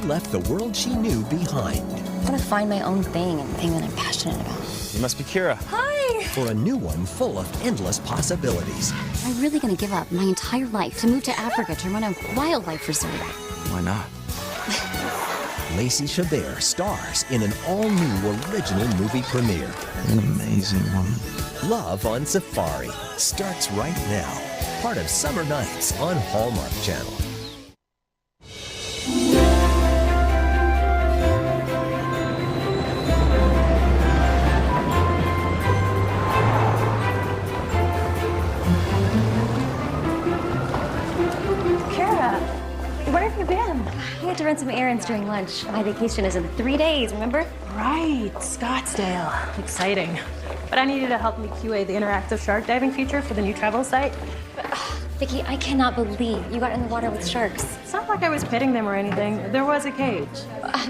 left the world she knew behind. I want to find my own thing and thing that I'm passionate about. You must be Kira. Hi! For a new one full of endless possibilities. I'm really going to give up my entire life to move to Africa to run a wildlife reserve. Why not? Lacey Chabert stars in an all-new original movie premiere. An amazing woman. Love on Safari starts right now. Part of Summer Nights on Hallmark Channel. Where have you been? I had to run some errands during lunch. My vacation is in 3 days, remember? Right, Scottsdale. Exciting. But I need you to help me QA the interactive shark diving feature for the new travel site. Vicky, I cannot believe you got in the water with sharks. It's not like I was pitting them or anything. There was a cage.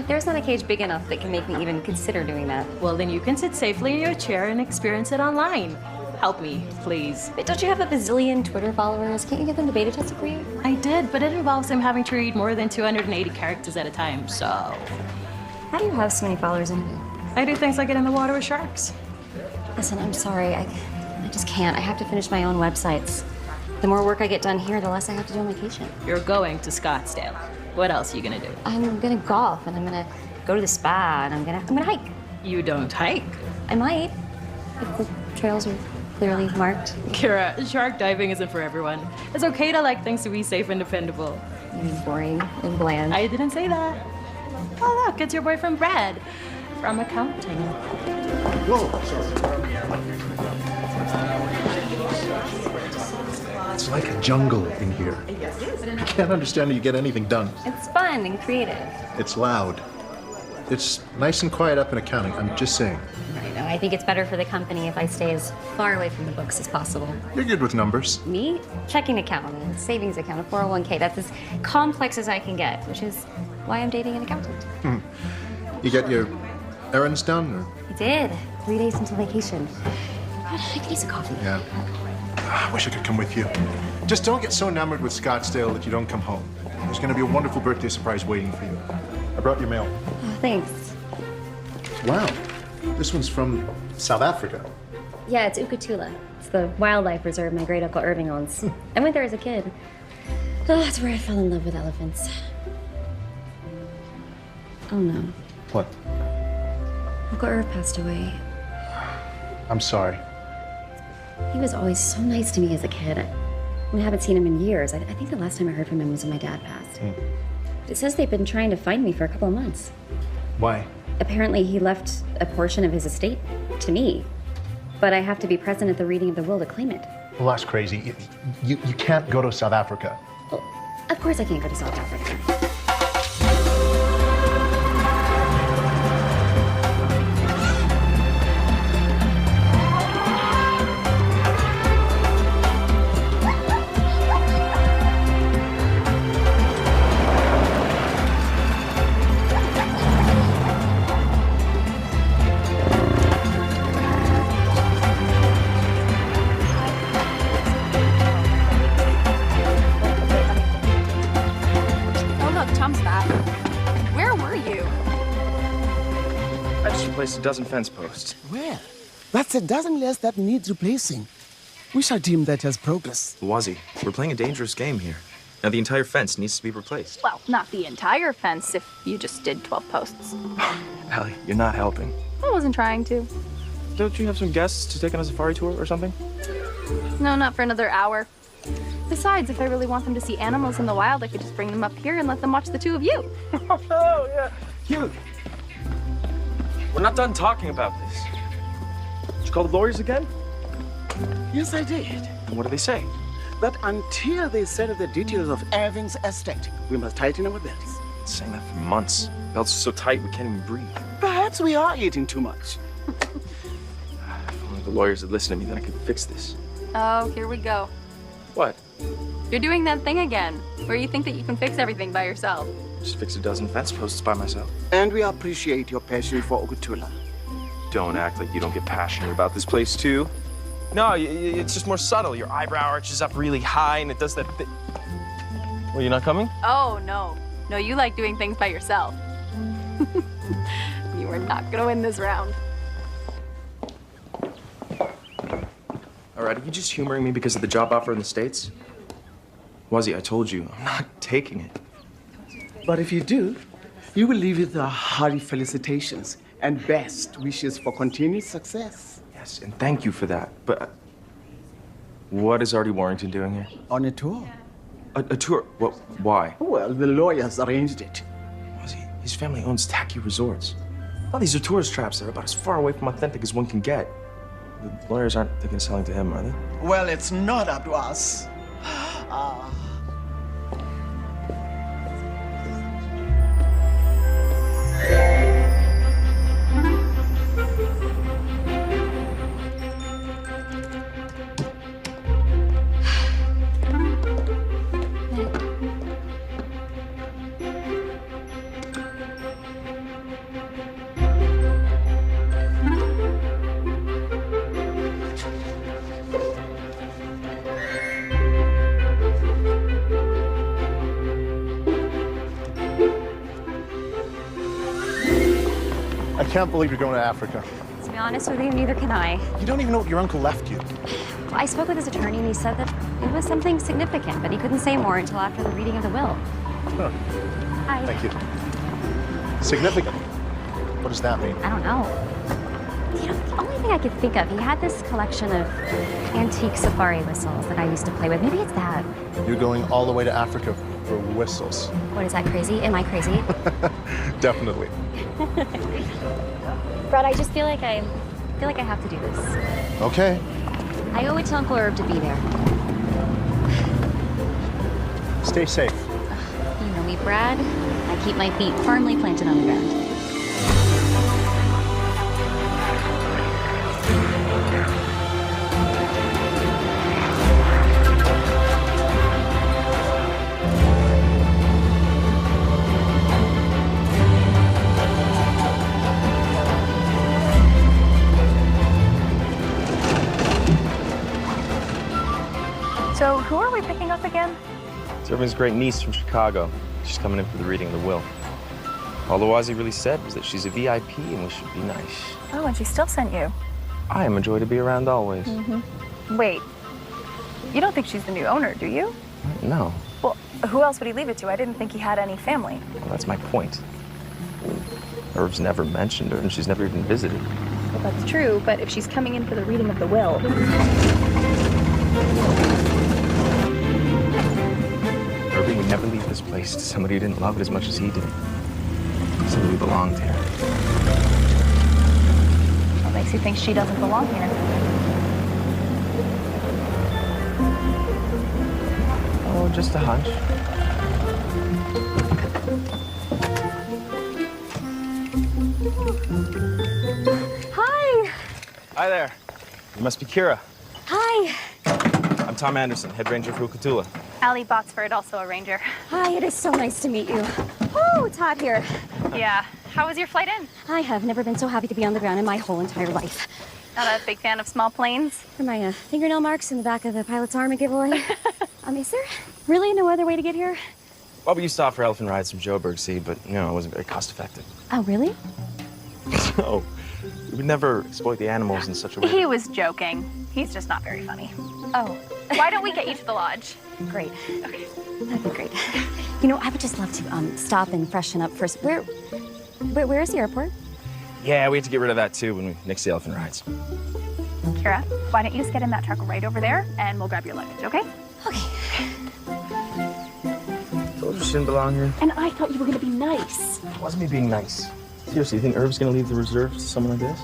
There's not a cage big enough that can make me even consider doing that. Well, then you can sit safely in your chair and experience it online. Help me, please. But don't you have a bazillion Twitter followers? Can't you get them to beta test it for you? I did, but it involves him having to read more than 280 characters at a time, so... How do you have so many followers anyway? I do things like get in the water with sharks. Listen, I'm sorry. I just can't. I have to finish my own websites. The more work I get done here, the less I have to do on vacation. You're going to Scottsdale. What else are you gonna do? I'm gonna golf, and I'm gonna go to the spa, and I'm gonna hike. You don't hike. I might, if the trails are clearly marked. Kira, shark diving isn't for everyone. It's okay to like things to be safe and dependable. You mean boring and bland? I didn't say that. Oh, look, it's your boyfriend Brad from accounting. Whoa, it's like a jungle in here. I can't understand how you get anything done. It's fun and creative. It's loud. It's nice and quiet up in accounting, I'm just saying. I know. I think it's better for the company if I stay as far away from the books as possible. You're good with numbers. Me? Checking account, a savings account, a 401k. That's as complex as I can get, which is why I'm dating an accountant. You get your errands done? Or? I did. 3 days until vacation. God, I could use a coffee. Yeah. I wish I could come with you. Just don't get so enamored with Scottsdale that you don't come home. There's going to be a wonderful birthday surprise waiting for you. I brought your mail. Oh, thanks. Wow. This one's from South Africa. Yeah, it's Ukatula. It's the wildlife reserve my great uncle Irving owns. I went there as a kid. Oh, that's where I fell in love with elephants. Oh no. What? Uncle Irv passed away. I'm sorry. He was always so nice to me as a kid. I haven't seen him in years. I think the last time I heard from him was when my dad passed. It says they've been trying to find me for a couple of months. Why? Apparently he left a portion of his estate to me, but I have to be present at the reading of the will to claim it. Well, that's crazy. You can't go to South Africa. Well, of course I can't go to South Africa. Replaced a dozen fence posts. Where? That's a dozen less that needs replacing. Wish our team that has progress. Wazzy, we're playing a dangerous game here. Now the entire fence needs to be replaced. Well, not the entire fence if you just did 12 posts. Allie, you're not helping. I wasn't trying to. Don't you have some guests to take on a safari tour or something? No, not for another hour. Besides, if I really want them to see animals in the wild, I could just bring them up here and let them watch the two of you. Oh, yeah. Cute. We're not done talking about this. Did you call the lawyers again? Yes, I did. And what do they say? But until they settle the details of Irving's estate, we must tighten our belts. Been saying that for months. Belts are so tight we can't even breathe. Perhaps we are eating too much. If only the lawyers had listened to me, then I could fix this. Oh, here we go. What? You're doing that thing again, where you think that you can fix everything by yourself. Just fix a dozen fence posts by myself. And we appreciate your passion for Okutula. Don't act like you don't get passionate about this place, too. No, it's just more subtle. Your eyebrow arches up really high, and it does that thing. Well, you're not coming? Oh, no. No, you like doing things by yourself. You are not gonna win this round. All right, are you just humoring me because of the job offer in the States? Wazzy, I told you, I'm not taking it. But if you do, you will leave with hearty felicitations and best wishes for continued success. Yes, and thank you for that. But what is Artie Warrington doing here? On a tour. A tour? What? Why? Well, the lawyers arranged it. Wazzy, his family owns tacky resorts. Well, these are tourist traps that are about as far away from authentic as one can get. The lawyers aren't thinking of selling to him, are they? Well, it's not up to us. I can't believe you're going to Africa. To be honest with you, neither can I. You don't even know what your uncle left you. I spoke with his attorney and he said that it was something significant, but he couldn't say more until after the reading of the will. Huh. Thank you. Significant. What does that mean? I don't know. You know, the only thing I could think of, he had this collection of antique safari whistles that I used to play with. Maybe it's that. You're going all the way to Africa for whistles. What, is that crazy? Am I crazy? Definitely. Brad, I just feel like I have to do this. Okay. I owe it to Uncle Herb to be there. Stay safe. You know me, Brad. I keep my feet firmly planted on the ground. So, who are we picking up again? It's Irving's great niece from Chicago. She's coming in for the reading of the will. All Wazzy really said was that she's a VIP and we should be nice. Oh, and she still sent you. I am a joy to be around always. Wait, you don't think she's the new owner, do you? No, Well, who else would he leave it to? I didn't think he had any family. well, that's my point. Irv's never mentioned her and she's never even visited. Well, that's true, but if she's coming in for the reading of the will. Irving would never leave this place to somebody who didn't love it as much as he did. Somebody who belonged here. What makes you think she doesn't belong here? Oh, just a hunch. Hi! Hi there. You must be Kira. Hi! I'm Tom Anderson, head ranger for Ukatula. Allie Botsford, also a ranger. Hi, it is so nice to meet you. Oh, it's hot here. Yeah. How was your flight in? I have never been so happy to be on the ground in my whole entire life. Not a big fan of small planes? Are my fingernail marks in the back of the pilot's arm a giveaway? Is there really no other way to get here? Well, we used to offer elephant rides from Joburg Sea, but, you know, it wasn't very cost effective. Oh, really? So, we would never exploit the animals in such a way. He was joking. He's just not very funny. Oh. Why don't we get you to the lodge? Great. Okay. That'd be great. You know, I would just love to stop and freshen up first. Where is the airport? Yeah, we had to get rid of that too when we nixed the elephant rides. Kira, why don't you just get in that truck right over there and we'll grab your luggage, okay? Okay. Told you she didn't belong here. And I thought you were gonna be nice. It wasn't me being nice. Seriously, you think Irv's gonna leave the reserves to someone like this?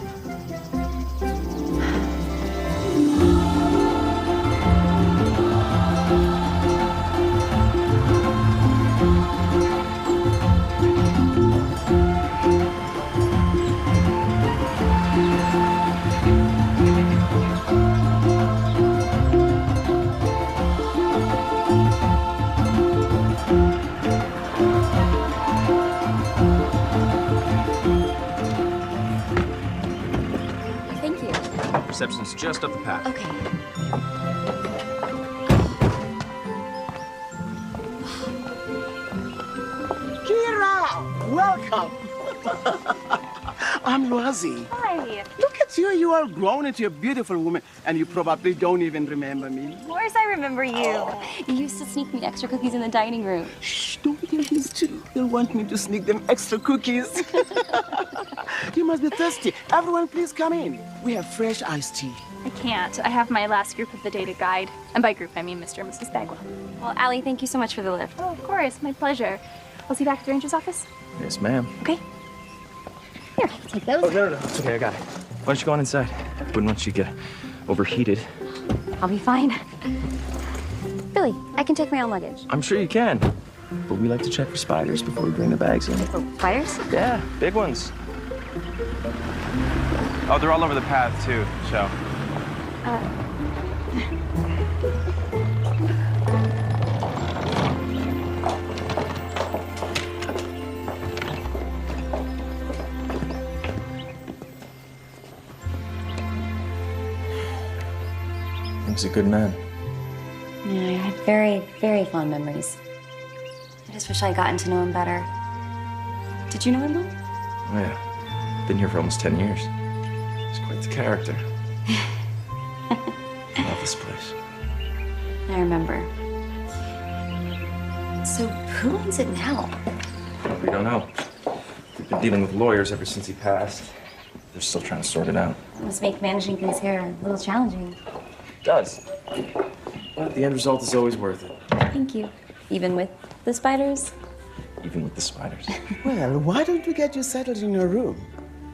Thank you. Reception's just up the path. Okay. Welcome. I'm Rosie. Hi. Look at you. You are grown into a beautiful woman, and you probably don't even remember me. Of course I remember you. You used to sneak me extra cookies in the dining room. Shh, don't tell these two. They'll want me to sneak them extra cookies. You must be thirsty. Everyone, please come in. We have fresh iced tea. I can't. I have my last group of the day to guide. And by group, I mean Mr. and Mrs. Bagwell. Well, Allie, thank you so much for the lift. Oh, of course. My pleasure. I'll see you back at the ranger's office. Yes, ma'am. Okay. Here, take those. Oh, no. It's okay, I got it. Why don't you go on inside? Wouldn't want you to get overheated. I'll be fine. Billy, I can take my own luggage. I'm sure you can. But we like to check for spiders before we bring the bags in. Oh, spiders? Yeah, big ones. Oh, they're all over the path, too, so. He was a good man. Yeah, I had very, very fond memories. I just wish I'd gotten to know him better. Did you know him, though? Oh, yeah. Been here for almost 10 years. He's quite the character. I love this place. I remember. So who owns it now? We don't know. We've been dealing with lawyers ever since he passed. They're still trying to sort it out. It must make managing things here a little challenging. It does. But the end result is always worth it. Thank you. Even with the spiders? Even with the spiders. Well, why don't we get you settled in your room?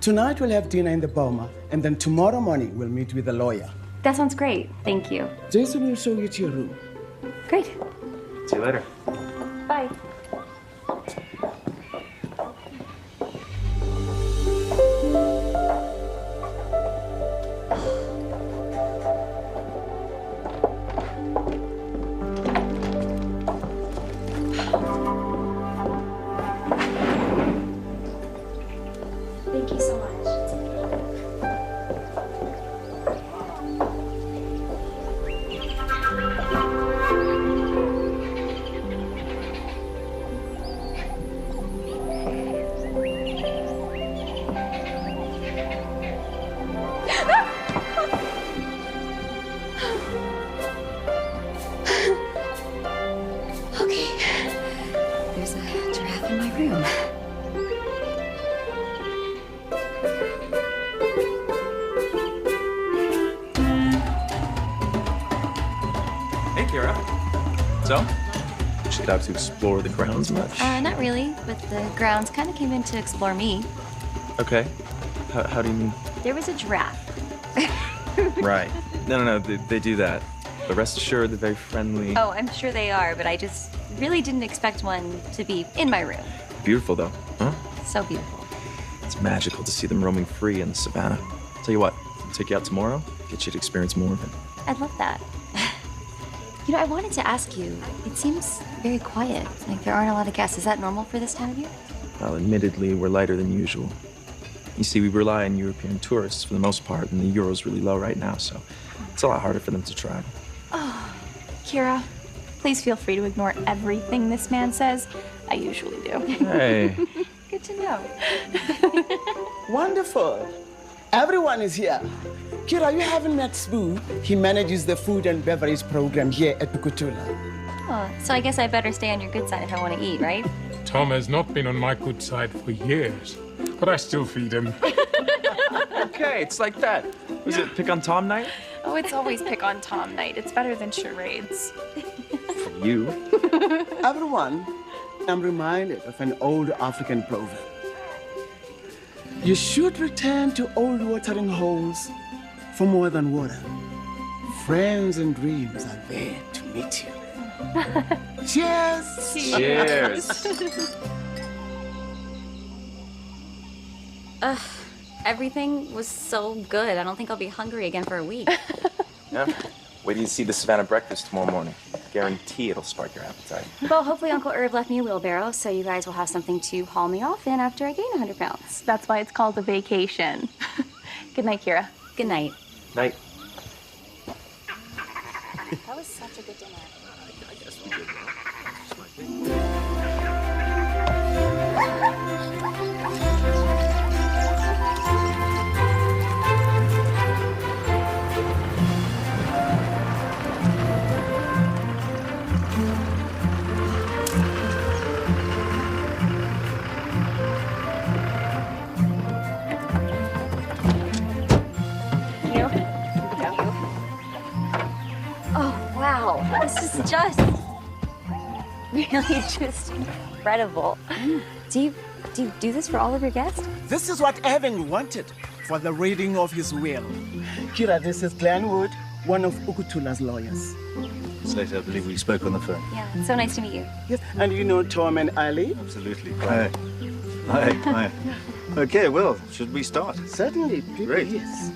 Tonight we'll have dinner in the Boma, and then tomorrow morning we'll meet with the lawyer. That sounds great. Thank you. Jason will show you to your room. Great. See you later. Bye. Thank you so much. Okay. There's a giraffe in my room. Hey, Kira. So? Did you get out to explore the grounds much? Not really, but the grounds kind of came in to explore me. Okay. How do you mean? There was a giraffe. Right. No, they do that. But rest assured, they're very friendly. Oh, I'm sure they are, but I just really didn't expect one to be in my room. Beautiful, though. Huh? So beautiful. It's magical to see them roaming free in the savannah. Tell you what, I'll take you out tomorrow, get you to experience more of it. I'd love that. You know, I wanted to ask you, it seems very quiet. Like there aren't a lot of guests. Is that normal for this time of year? Well, admittedly, we're lighter than usual. You see, we rely on European tourists for the most part, and the euro's really low right now, so it's a lot harder for them to travel. Oh, Kira, please feel free to ignore everything this man says. I usually do. Hey. Good to know. Wonderful. Everyone is here. Kira, you haven't met Spoo. He manages the food and beverage program here at Pukutula. Oh, so I guess I better stay on your good side if I want to eat, right? Tom has not been on my good side for years, but I still feed him. Okay, it's like that. Was it pick on Tom night? Oh, it's always pick on Tom night. It's better than charades. From you. Everyone, I'm reminded of an old African proverb. You should return to old watering holes for more than water. Friends and dreams are there to meet you. Cheers! Cheers. Everything was so good. I don't think I'll be hungry again for a week. Yeah. Wait till you see the Savannah breakfast tomorrow morning. Guarantee it'll spark your appetite. Well, hopefully Uncle Irv left me a wheelbarrow, so you guys will have something to haul me off in after I gain 100 pounds. That's why it's called a vacation. Good night, Kira. Good night. Night. That was such a good dinner. I guess we did. just really just incredible. Do you do this for all of your guests? This is what Evan wanted for the reading of his will. Kira, this is Glenwood, one of Ukutula's lawyers. Slater, I believe we spoke on the phone. Yeah, it's so nice to meet you. Yes, and you know Tom and Ali? Absolutely. Hi. Hi. Okay, well, should we start? Certainly. Great. Yes.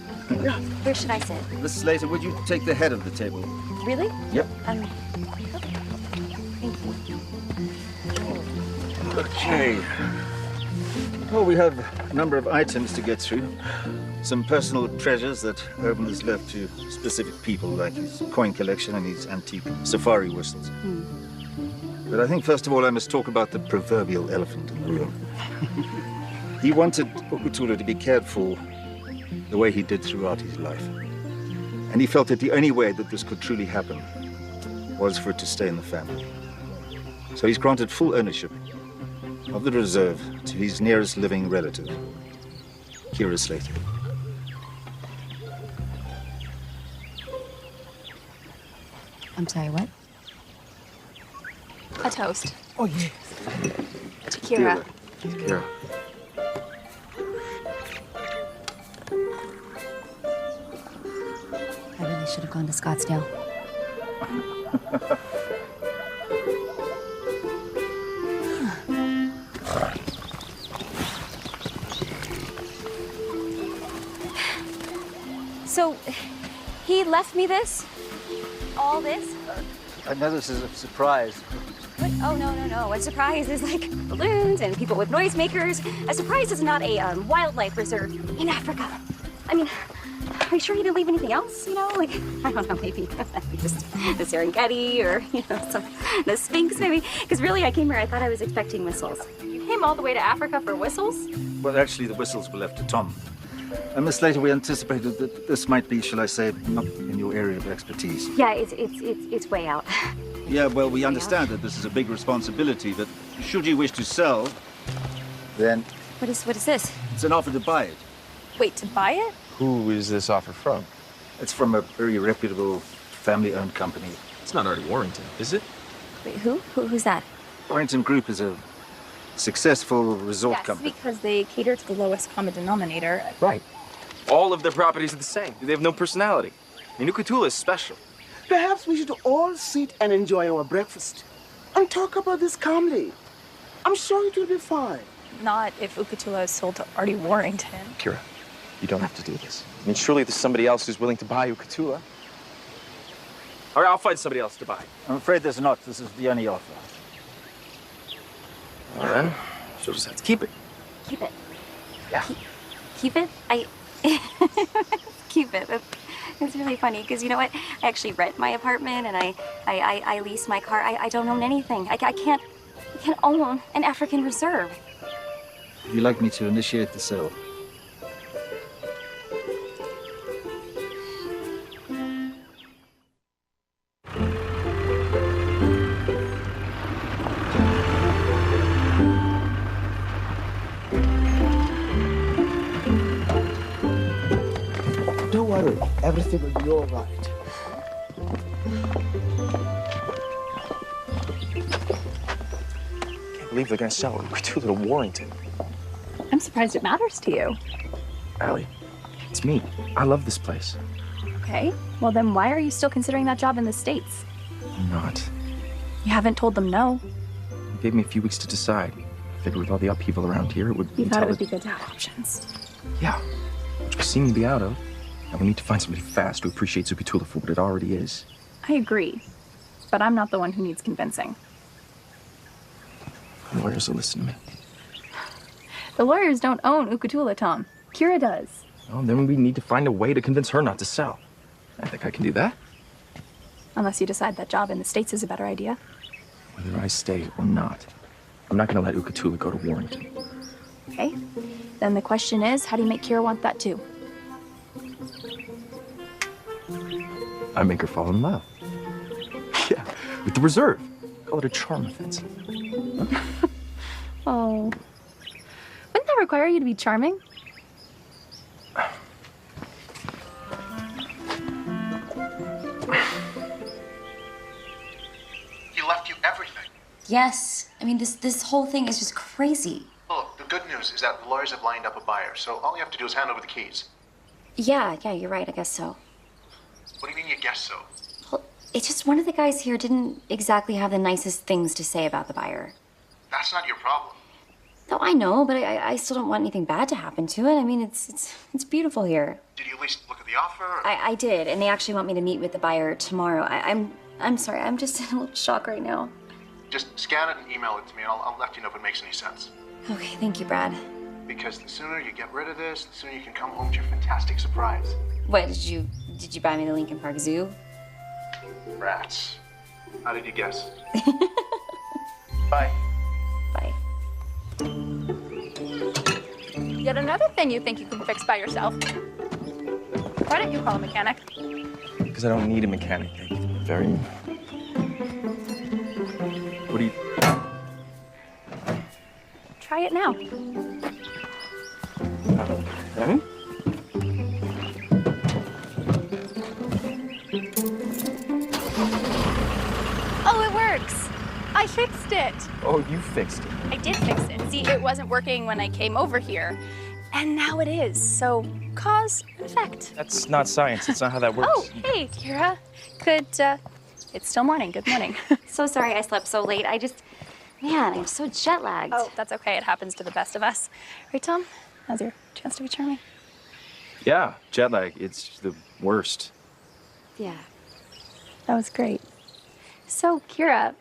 Where should I sit? Miss Slater, would you take the head of the table? Really? Yep. Okay. Thank you. Okay. Well, we have a number of items to get through. Some personal treasures that Urban has left to specific people, like his coin collection and his antique safari whistles. But I think, first of all, I must talk about the proverbial elephant in the room. He wanted Ukutula to be cared for the way he did throughout his life. And he felt that the only way that this could truly happen was for it to stay in the family. So he's granted full ownership of the reserve to his nearest living relative, Kira Slater. I'm sorry, what? A toast. Oh, yes. To Kira. Kira. I really should have gone to Scottsdale. So, he left me this? All this? I know this is a surprise. What? Oh, no. A surprise is like balloons and people with noisemakers. A surprise is not a wildlife reserve in Africa. I mean, are you sure he didn't leave anything else? You know, like, I don't know, maybe just the Serengeti or, the Sphinx maybe. Because really, I came here, I thought I was expecting whistles. You came all the way to Africa for whistles? Well, actually, the whistles were left to Tom. Miss Slater, we anticipated that this might be, shall I say, not in your area of expertise. Yeah, it's way out. Yeah, well, we understand that this is a big responsibility, but should you wish to sell, then What is this? it's an offer to buy it. Wait, to buy it? Who is this offer from? It's from a very reputable family-owned company. It's not Artie Warrington, is it? Wait, who's that? Warrington Group is a successful resort Yes, company. because they cater to the lowest common denominator. Right. All of their properties are the same. They have no personality. I mean, Ukutula is special. Perhaps we should all sit and enjoy our breakfast and talk about this calmly. I'm sure it will be fine. Not if Ukutula is sold to Artie Warrington. Kira, you don't have to do this. I mean, surely there's somebody else who's willing to buy Ukutula. All right, I'll find somebody else to buy. I'm afraid there's not. This is the only offer. Well, then, she'll just have to keep it. Keep it. Yeah. Keep it? Keep it. It's really funny because you know what? I actually rent my apartment and I lease my car. I don't own anything. I can't own an African reserve. Would you like me to initiate the sale? Don't worry, everything will be all right. Can't believe they're gonna sell Ukutula to Warrington. I'm surprised it matters to you. Allie, it's me. I love this place. Okay, well then why are you still considering that job in the States? I'm not. You haven't told them no. They gave me a few weeks to decide. I figured with all the upheaval around here, it would You thought it would be intelligent. good to have options. Yeah, which we seem to be out of. And we need to find somebody fast who appreciates Ukutula for what it already is. I agree, but I'm not the one who needs convincing. Lawyers will listen to me. The lawyers don't own Ukutula, Tom. Kira does. Well, then we need to find a way to convince her not to sell. I think I can do that. Unless you decide that job in the States is a better idea. Whether I stay or not, I'm not going to let Ukutula go to Warrington. Okay, then the question is, how do you make Kira want that too? I make her fall in love. Yeah, with the reserve. Call it a charm offense. Oh. Wouldn't that require you to be charming? Yes. I mean, this whole thing is just crazy. Well, the good news is that the lawyers have lined up a buyer, so all you have to do is hand over the keys. Yeah, you're right. I guess so. What do you mean you guess so? Well, it's just one of the guys here didn't exactly have the nicest things to say about the buyer. That's not your problem. No, I know, but I still don't want anything bad to happen to it. I mean, it's beautiful here. Did you at least look at the offer? I did, and they actually want me to meet with the buyer tomorrow. I'm sorry. I'm just in a little shock right now. Just scan it and email it to me, and I'll let you know if it makes any sense. Okay, thank you, Brad. Because the sooner you get rid of this, the sooner you can come home to your fantastic surprise. What, did you buy me the Lincoln Park Zoo? Rats. How did you guess? Bye. Bye. Yet another thing you think you can fix by yourself. Why don't you call a mechanic? Because I don't need a mechanic. Thank you very much. What do you... Try it now. Okay. Oh, it works. I fixed it. Oh, you fixed it. I did fix it. See, it wasn't working when I came over here. And now it is. So, cause and effect. That's not science. That's not how that works. Oh, hey, Kira. It's still morning. Good morning. So sorry I slept so late. Man, I'm so jet lagged. Oh, that's okay. It happens to the best of us. Right, Tom? How's your chance to be charming? Yeah, jet lag. It's the worst. Yeah. That was great. So, Kira,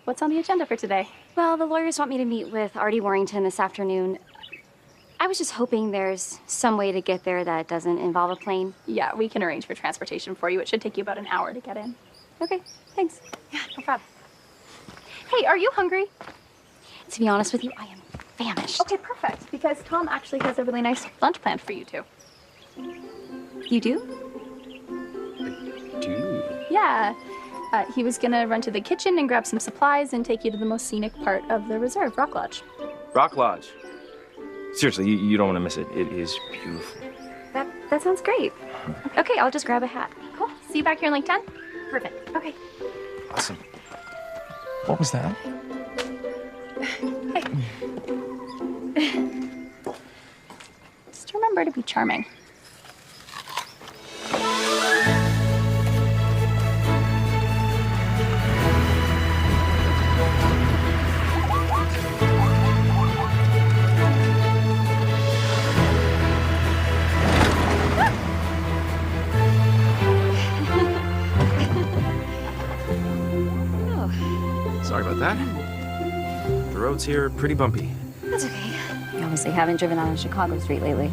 what's on the agenda for today? Well, the lawyers want me to meet with Artie Warrington this afternoon. I was just hoping there's some way to get there that doesn't involve a plane. Yeah, we can arrange for transportation for you. It should take you about an hour to get in. Okay, thanks. Yeah, no problem. Hey, are you hungry? To be honest with you, I am famished. Okay, perfect. Because Tom actually has a really nice lunch planned for you two. You do? Dude. Yeah. He was gonna run to the kitchen and grab some supplies and take you to the most scenic part of the reserve, Rock Lodge. Rock Lodge. Seriously, you don't want to miss it. It is beautiful. That sounds great. Okay, I'll just grab a hat. Cool. See you back here in like 10? Perfect. Okay. Awesome. What was that? Just remember to be charming. Sorry about that. The roads here are pretty bumpy. That's okay. You obviously haven't driven on a Chicago street lately.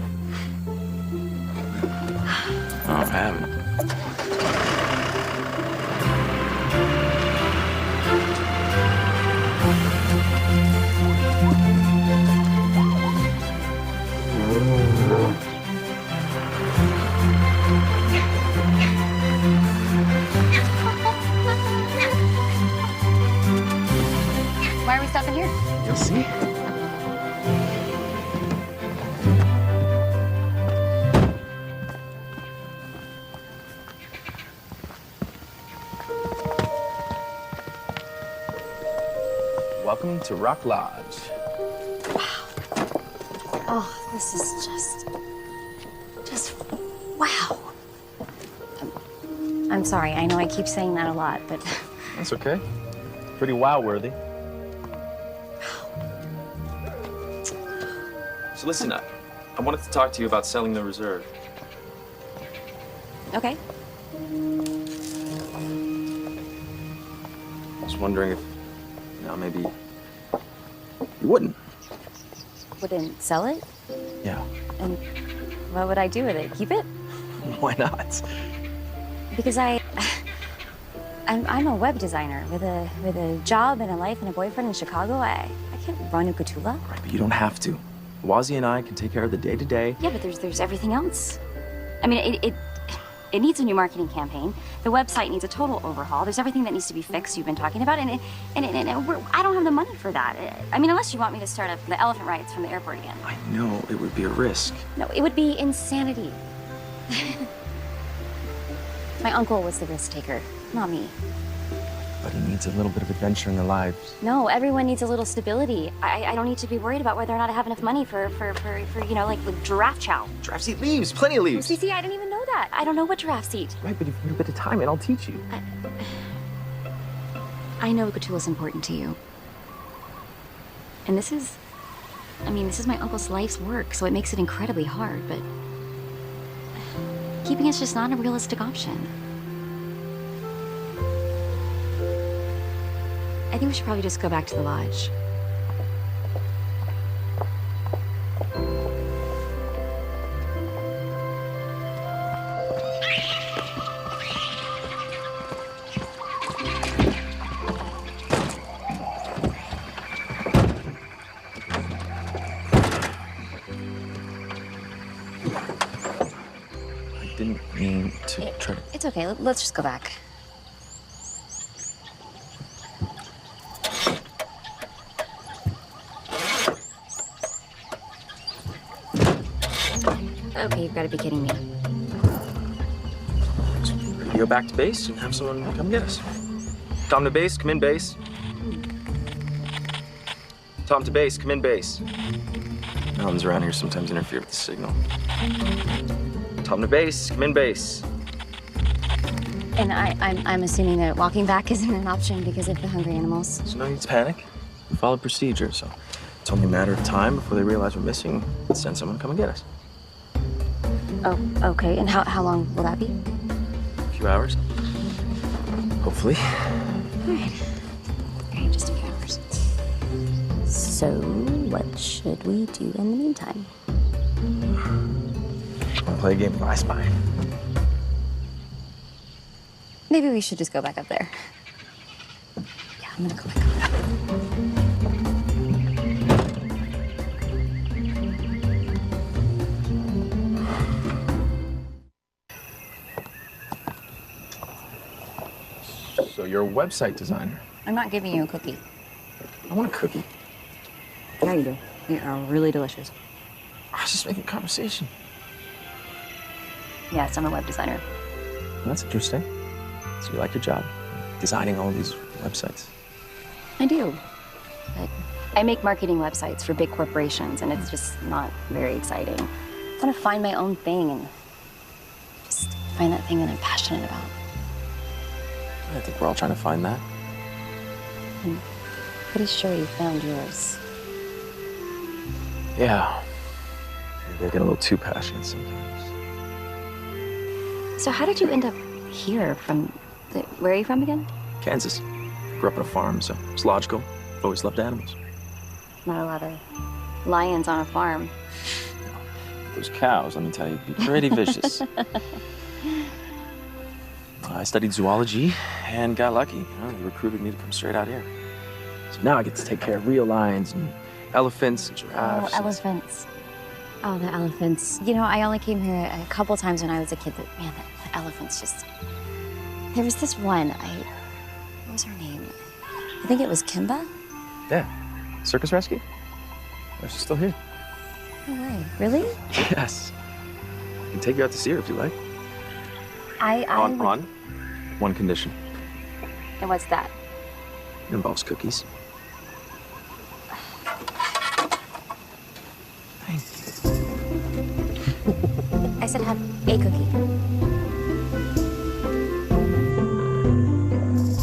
Oh, I haven't. Why are we stopping here? You'll see. Welcome to Rock Lodge. Oh, this is just wow. I'm sorry. I know I keep saying that a lot, but That's okay. Pretty wow-worthy. So listen, I wanted to talk to you about selling the reserve. okay. I was wondering if, maybe you wouldn't. Wouldn't sell it? Yeah. And what would I do with it? Keep it? Why not? Because I'm a web designer with a job and a life and a boyfriend in Chicago. I can't run Ukatula. Right, but you don't have to. Wazi and I can take care of the day-to-day. Yeah, but there's everything else. I mean, it needs a new marketing campaign. The website needs a total overhaul. There's everything that needs to be fixed you've been talking about, and I don't have the money for that. I mean, unless you want me to start up the elephant rides from the airport again. I know it would be a risk. No, it would be insanity. My uncle was the risk taker, not me. Everybody needs a little bit of adventure in their lives. No, everyone needs a little stability. I don't need to be worried about whether or not I have enough money for you know, like with giraffe chow. Giraffes eat leaves, plenty of leaves. See, I didn't even know that. I don't know what giraffes eat. Right, but if you need a bit of time, and I'll teach you. I know Cthulhu's important to you. And this is my uncle's life's work, so it makes it incredibly hard, but keeping it's just not a realistic option. I think we should probably just go back to the lodge. I didn't mean to try to... It's okay, let's just go back. Okay, you've got to be kidding me. We go back to base and have someone come get us. Tom to base, come in base. Tom to base, come in base. Mountains around here sometimes interfere with the signal. Tom to base, come in base. And I'm assuming that walking back isn't an option because of the hungry animals. So no need to panic. We followed procedure, so it's only a matter of time before they realize we're missing and send someone to come and get us. Oh, okay. And how long will that be? A few hours. Hopefully. All right. Okay, just a few hours. So, what should we do in the meantime? Wanna play a game of I Spy? Maybe we should just go back up there. Yeah, I'm gonna go back up. So you're a website designer. I'm not giving you a cookie. I want a cookie. Yeah, you do. They are really delicious. I was just making conversation. Yes, I'm a web designer. That's interesting. So you like your job, designing all these websites? I do. But I make marketing websites for big corporations, and it's just not very exciting. I want to find my own thing and just find that thing that I'm passionate about. I think we're all trying to find that. I'm pretty sure you found yours. Yeah. Maybe I get a little too passionate sometimes. So how did you end up here where are you from again? Kansas. Grew up on a farm, so it's logical. I've always loved animals. Not a lot of lions on a farm. Those cows, let me tell you, be pretty vicious. I studied zoology and got lucky. You know, they recruited me to come straight out here. So now I get to take care of real lions and elephants and giraffes. Oh, elephants. Oh, the elephants. You know, I only came here a couple times when I was a kid, but man, the elephants just... There was this one, what was her name? I think it was Kimba? Yeah. Circus rescue? Oh, she's still here. No way. Really? Yes. I can take you out to see her if you like. On one condition. And what's that? It involves cookies. I said have a cookie.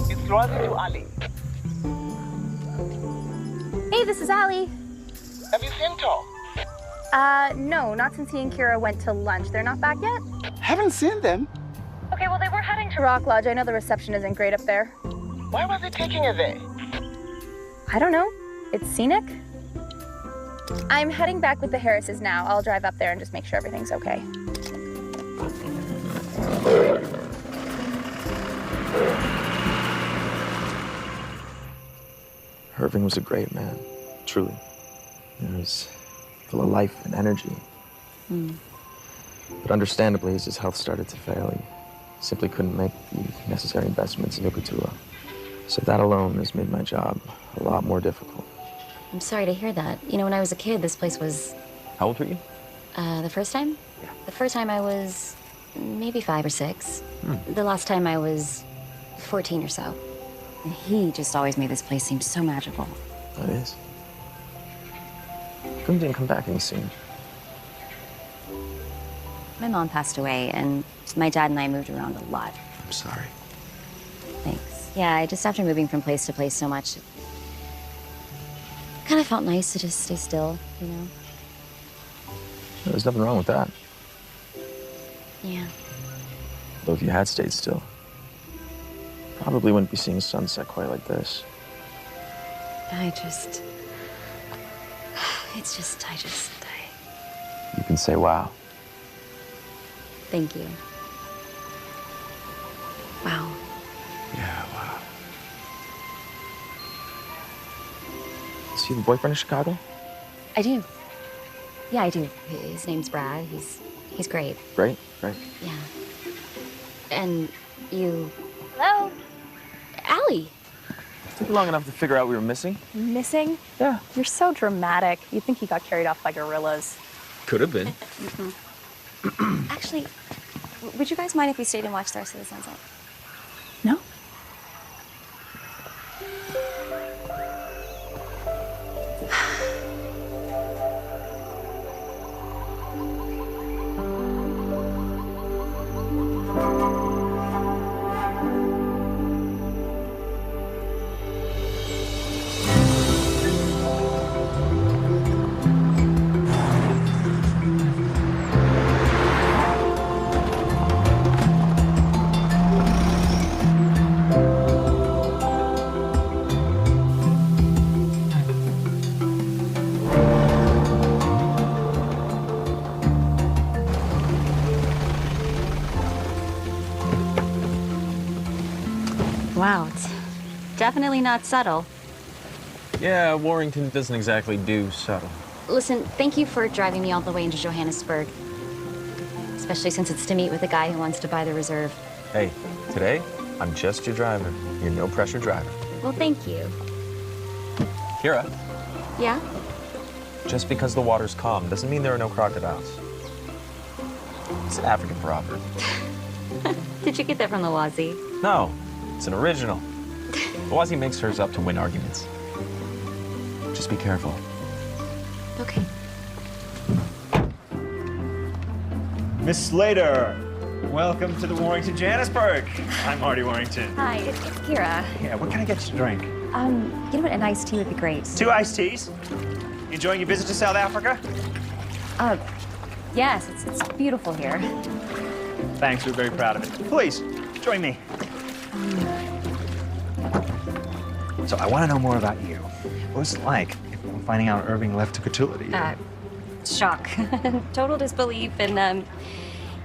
It's Rosie to Ali. Hey, this is Allie. Have you seen Tom? No, not since he and Kira went to lunch. They're not back yet? Haven't seen them. Okay, well, they were heading to Rock Lodge. I know the reception isn't great up there. Why was he taking her there? I don't know. It's scenic. I'm heading back with the Harrises now. I'll drive up there and just make sure everything's okay. Irving was a great man, truly. He was full of life and energy. But understandably, as his health started to fail, he simply couldn't make the necessary investments in Cthulhu. So that alone has made my job a lot more difficult. I'm sorry to hear that. You know, when I was a kid, this place was... How old were you? The first time? Yeah. The first time I was maybe 5 or 6. The last time I was 14 or so. He just always made this place seem so magical. It is. Come didn't come back any sooner. My mom passed away, and my dad and I moved around a lot. I'm sorry. Thanks. Yeah, just after moving from place to place so much, it kind of felt nice to just stay still, you know? There's nothing wrong with that. Yeah. Though if you had stayed still, probably wouldn't be seeing sunset quite like this. You can say wow. Thank you. Wow. Yeah, wow. So you have a boyfriend in Chicago? I do. Yeah, I do. His name's Brad. He's great. Great, great. Yeah. And you... Hello? Allie. Took long enough to figure out we were missing. Missing? Yeah. You're so dramatic. You'd think he got carried off by gorillas. Could have been. Actually, would you guys mind if we stayed and watched the rest of the sunset? No? Wow, it's definitely not subtle. Yeah, Warrington doesn't exactly do subtle. Listen, thank you for driving me all the way into Johannesburg. Especially since it's to meet with a guy who wants to buy the reserve. Hey, today, I'm just your driver. You're no pressure driver. Well, thank you. Kira, Yeah? just because the water's calm doesn't mean there are no crocodiles. It's an African proverb. Did you get that from the Wazzy? No, it's an original. Wazzy makes hers up to win arguments. Just be careful. Okay. Miss Slater, welcome to the Warrington Johannesburg. I'm Marty Warrington. Hi, it's Kira. Yeah, what can I get you to drink? You know what? An iced tea would be great. 2 iced teas. You enjoying your visit to South Africa? Yes, it's beautiful here. Thanks, we're very proud of it. Please, join me. So I want to know more about you. What was it like finding out Irving left to Cthulhu to you? Shock. Total disbelief and,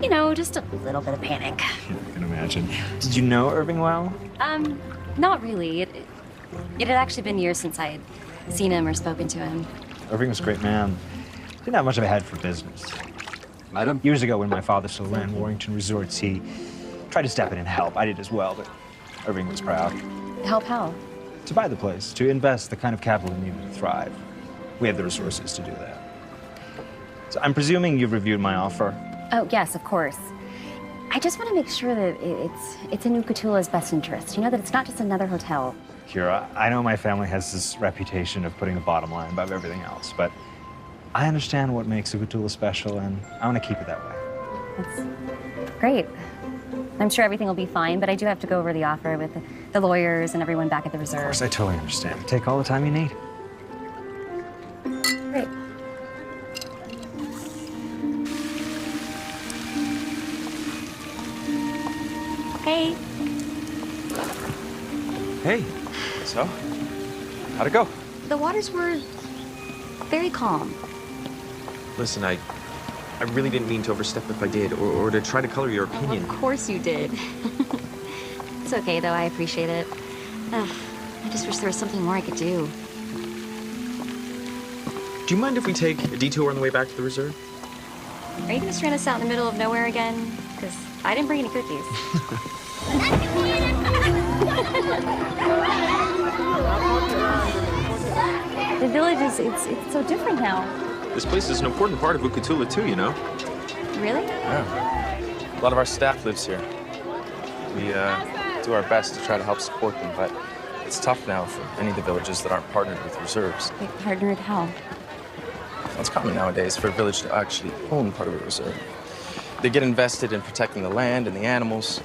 you know, just a little bit of panic. I can imagine. Did you know Irving well? Not really. It had actually been years since I had seen him or spoken to him. Irving was a great man. Didn't have much of a head for business. Madam? Years ago, when my father still ran Warrington Resorts, he tried to step in and help. I did as well, but Irving was proud. Help how? To buy the place, to invest the kind of capital needed to thrive. We have the resources to do that. So I'm presuming you've reviewed my offer. Oh, yes, of course. I just want to make sure that it's in Ukatula's best interest. You know, that it's not just another hotel. Kira, I know my family has this reputation of putting the bottom line above everything else, but I understand what makes Ukatula special, and I want to keep it that way. That's great. I'm sure everything will be fine, but I do have to go over the offer with the lawyers and everyone back at the reserve. Of course, I totally understand. Take all the time you need. Great. Hey. Hey, so, how'd it go? The waters were very calm. Listen, I really didn't mean to overstep if I did, or to try to color your opinion. Of course you did. It's okay, though. I appreciate it. I just wish there was something more I could do. Do you mind if we take a detour on the way back to the reserve? Are you gonna strand us out in the middle of nowhere again? Because I didn't bring any cookies. The village it's so different now. This place is an important part of Ukatula, too, you know? Really? Yeah. A lot of our staff lives here. We do our best to try to help support them, but It's tough now for any of the villages that aren't partnered with reserves. Wait, partnered how? It's common nowadays for a village to actually own part of a reserve. They get invested in protecting the land and the animals.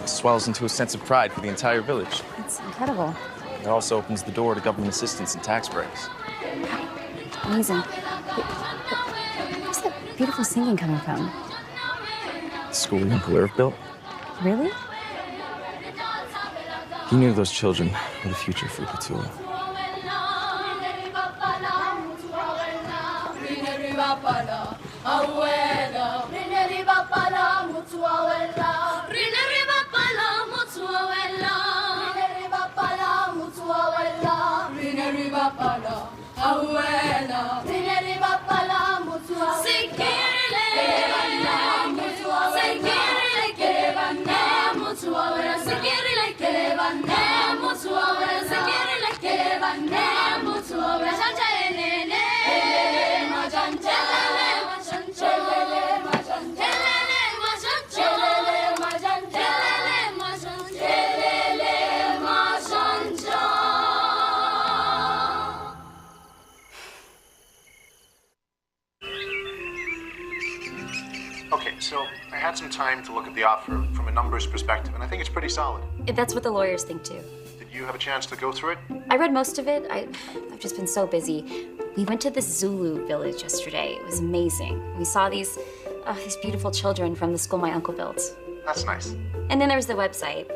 It swells into a sense of pride for the entire village. That's incredible. It also opens the door to government assistance and tax breaks. Amazing. Where's that beautiful singing coming from? The school your Uncle Irv built, Really? he knew those children were the future for Uk'utula. Okay, so I had some time to look at the offer from a numbers perspective, and I think it's pretty solid. That's what the lawyers think too. Did you have a chance to go through it? I read most of it. I've just been so busy. We went to this Zulu village yesterday. It was amazing. We saw these beautiful children from the school my uncle built. That's nice. And then there was the website,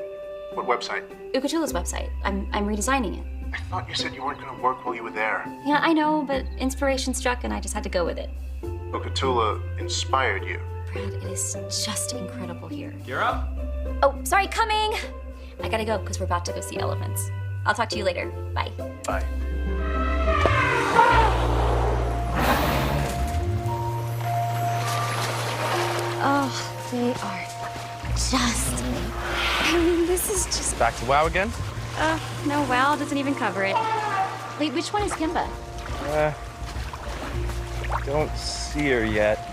What website? Uk'utula's website. I'm redesigning it. I thought you said you weren't going to work while you were there. Yeah, I know, but inspiration struck and I just had to go with it. Uk'utula inspired you. Brad, it is just incredible here. You're up? Oh, sorry, coming! I gotta go because we're about to go see elephants. I'll talk to you later. Bye. Bye. Oh, they are just... I mean, this is just... Back to WoW again? No, WoW doesn't even cover it. Wait, which one is Kimba? Don't see her yet.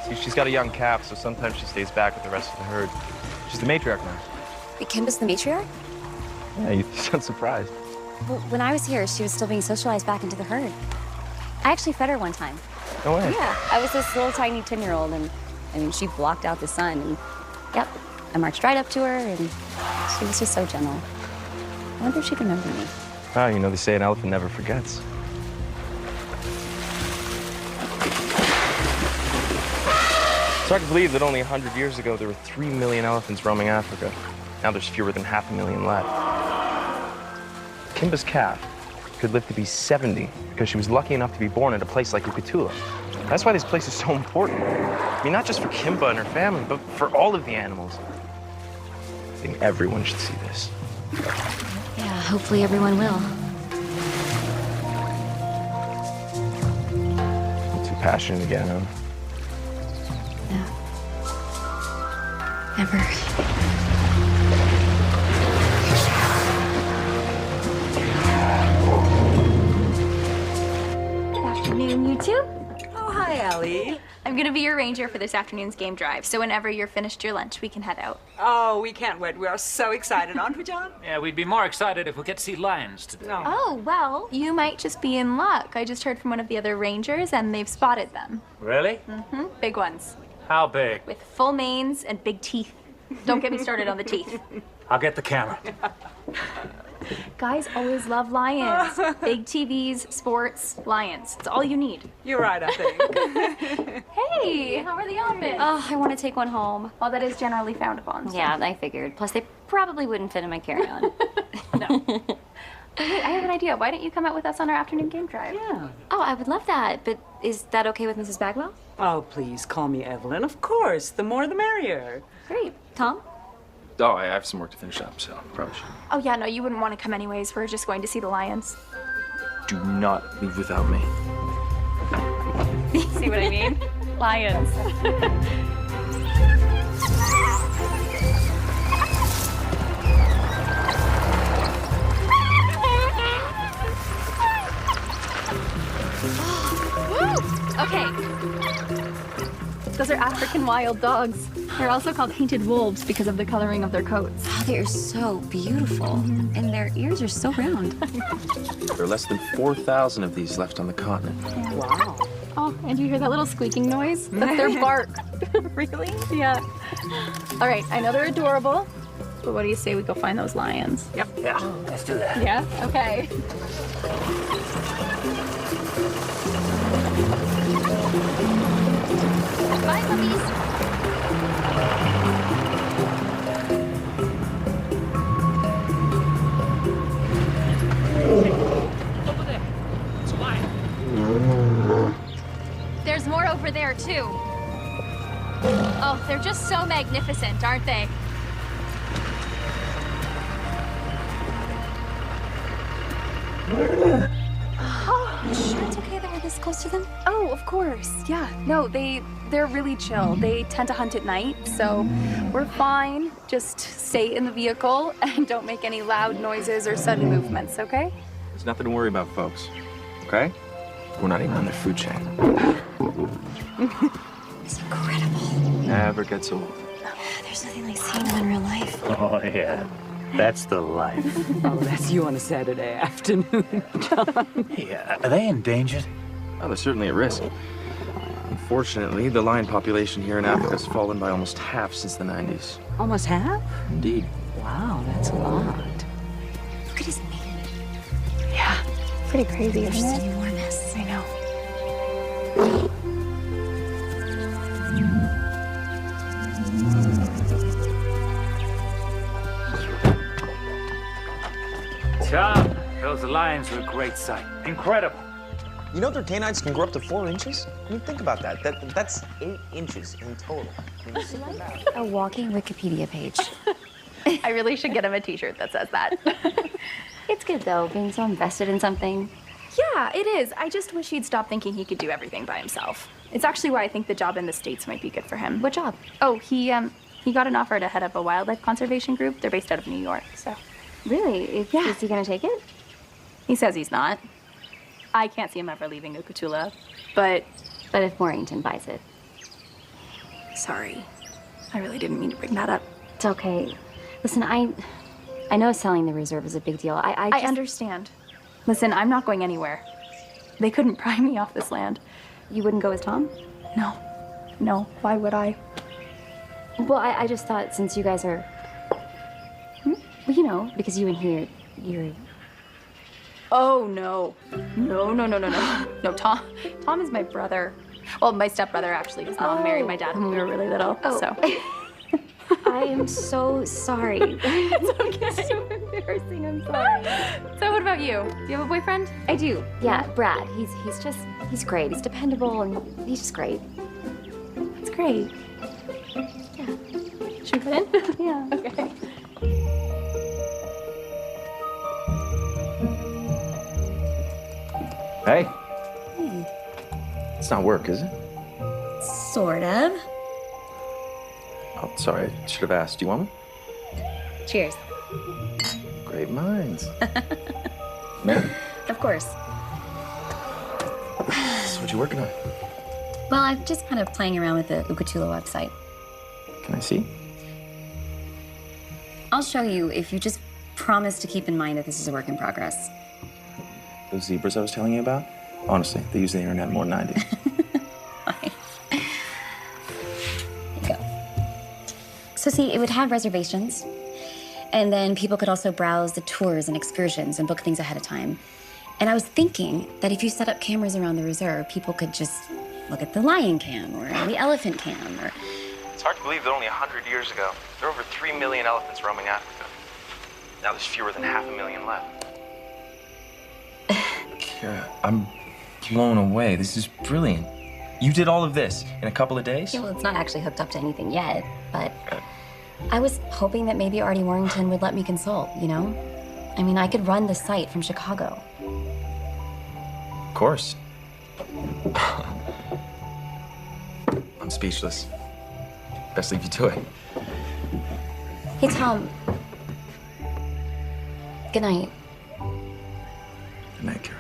See, she's got a young calf, so sometimes she stays back with the rest of the herd. She's the matriarch now. Wait, Kimba's the matriarch? Yeah, you sound surprised. Well, when I was here, she was still being socialized back into the herd. I actually fed her one time. No way. Yeah, I was this little tiny 10-year-old, and I mean, she blocked out the sun, and yep, I marched right up to her, and she was just so gentle. I wonder if she'd remember me. Oh, you know, they say an elephant never forgets. It's hard to believe that only 100 years ago there were 3 million elephants roaming Africa. Now there's fewer than 500,000 left. Kimba's calf could live to be 70 because she was lucky enough to be born at a place like Uk'utula. That's why this place is so important. I mean, not just for Kimba and her family, but for all of the animals. I think everyone should see this. Yeah, hopefully everyone will. I'm too passionate again, huh? Never. Good afternoon, you two. Oh, hi, Ellie. I'm gonna be your ranger for this afternoon's game drive, so whenever you're finished your lunch, we can head out. Oh, we can't wait. We are so excited, aren't we, John? Yeah, we'd be more excited if we get to see lions today. No. Oh, well, you might just be in luck. I just heard from one of the other rangers, and they've spotted them. Really? Mm-hmm. Big ones. How big? With full manes and big teeth. Don't get me started on the teeth. I'll get the camera. Guys always love lions. Big TVs, sports, lions. It's all you need. You're right, I think. Hey, how are the elephants? Oh, I want to take one home. Well, that is generally frowned upon. So. Yeah, I figured. Plus, they probably wouldn't fit in my carry-on. No. Wait, I have an idea. Why don't you come out with us on our afternoon game drive? Yeah. Oh, I would love that. But is that okay with Mrs. Bagwell? Oh, please call me Evelyn. Of course. The more the merrier. Great. Tom? Oh, I have some work to finish up, so probably should. Oh, yeah, no, you wouldn't want to come anyways. We're just going to see the lions. Do not leave without me. See what I mean? Lions. Okay. Those are African wild dogs. They're also called painted wolves because of the coloring of their coats. Oh, they're so beautiful. And their ears are so round. There are less than 4,000 of these left on the continent. Wow. Oh, and you hear that little squeaking noise? That's their bark. Really? Yeah. All right, I know they're adorable, but what do you say we go find those lions? Yep. Yeah. Let's do that. Yeah? Okay. Bye, puppies. Over there. It's a lion. There's more over there, too. Oh, they're just so magnificent, aren't they? Oh, sure it's okay that we're this close to them? Oh, of course. Yeah. No, they're really chill. They tend to hunt at night, so we're fine. Just stay in the vehicle and don't make any loud noises or sudden movements, okay? There's nothing to worry about, folks. Okay? We're not even on their food chain. It's incredible. Never gets old. There's nothing like seeing them in real life. Oh, yeah. That's the life. Oh, that's you on a Saturday afternoon, John. Hey, are they endangered? Oh, they're certainly at risk. Unfortunately, the lion population here in Africa has fallen by almost half since the 90s. Almost half? Indeed. Wow, that's a lot. Look at his mane. Yeah. Pretty crazy, They're isn't so it? enormous. I know. Tom, those lions are a great sight. Incredible. You know their canines can grow up to 4 inches? I mean, think about that. That's 8 inches in total. I mean, think about that. A walking Wikipedia page. I really should get him a t-shirt that says that. It's good, though, being so invested in something. Yeah, it is. I just wish he'd stop thinking he could do everything by himself. It's actually why I think the job in the States might be good for him. What job? Oh, he got an offer to head up a wildlife conservation group. They're based out of New York, so. Really? Yeah. Is he gonna take it? He says he's not. I can't see him ever leaving Ukutula, but if Morrington buys it. Sorry. I really didn't mean to bring that up. It's okay. Listen, I know selling the reserve is a big deal. I I understand. Listen, I'm not going anywhere. They couldn't pry me off this land. You wouldn't go with Tom? No. No. Why would I? Well, I just thought since you guys are... Well, you know, because you and you're... Oh, no. No. No, Tom is my brother. Well, my stepbrother, actually. His mom married my dad when we were really little, so. I am so sorry. It's okay. It's so embarrassing, I'm sorry. So what about you? Do you have a boyfriend? I do, yeah, Brad. He's great. He's dependable and he's just great. That's great. Yeah. Should we put in? Yeah. Okay. Hey. It's not work, is it? Sort of. Oh, sorry. I should have asked. Do you want me? Cheers. Great minds. Man, Of course. so what you working on? Well, I'm just kind of playing around with the Ukutula website. Can I see? I'll show you if you just promise to keep in mind that this is a work in progress. Those zebras I was telling you about? Honestly, they use the internet more than I do. Fine. There you go. So see, it would have reservations. And then people could also browse the tours and excursions and book things ahead of time. And I was thinking that if you set up cameras around the reserve, people could just look at the lion cam or the elephant cam or... It's hard to believe that only 100 years ago, there were over 3 million elephants roaming Africa. Now there's fewer than 500,000 left. Kara, I'm blown away. This is brilliant. You did all of this in a couple of days? Yeah, well, it's not actually hooked up to anything yet, but I was hoping that maybe Artie Warrington would let me consult, you know? I mean, I could run the site from Chicago. Of course. I'm speechless. Best leave you to it. Hey, Tom. Good night. Good night, Kara.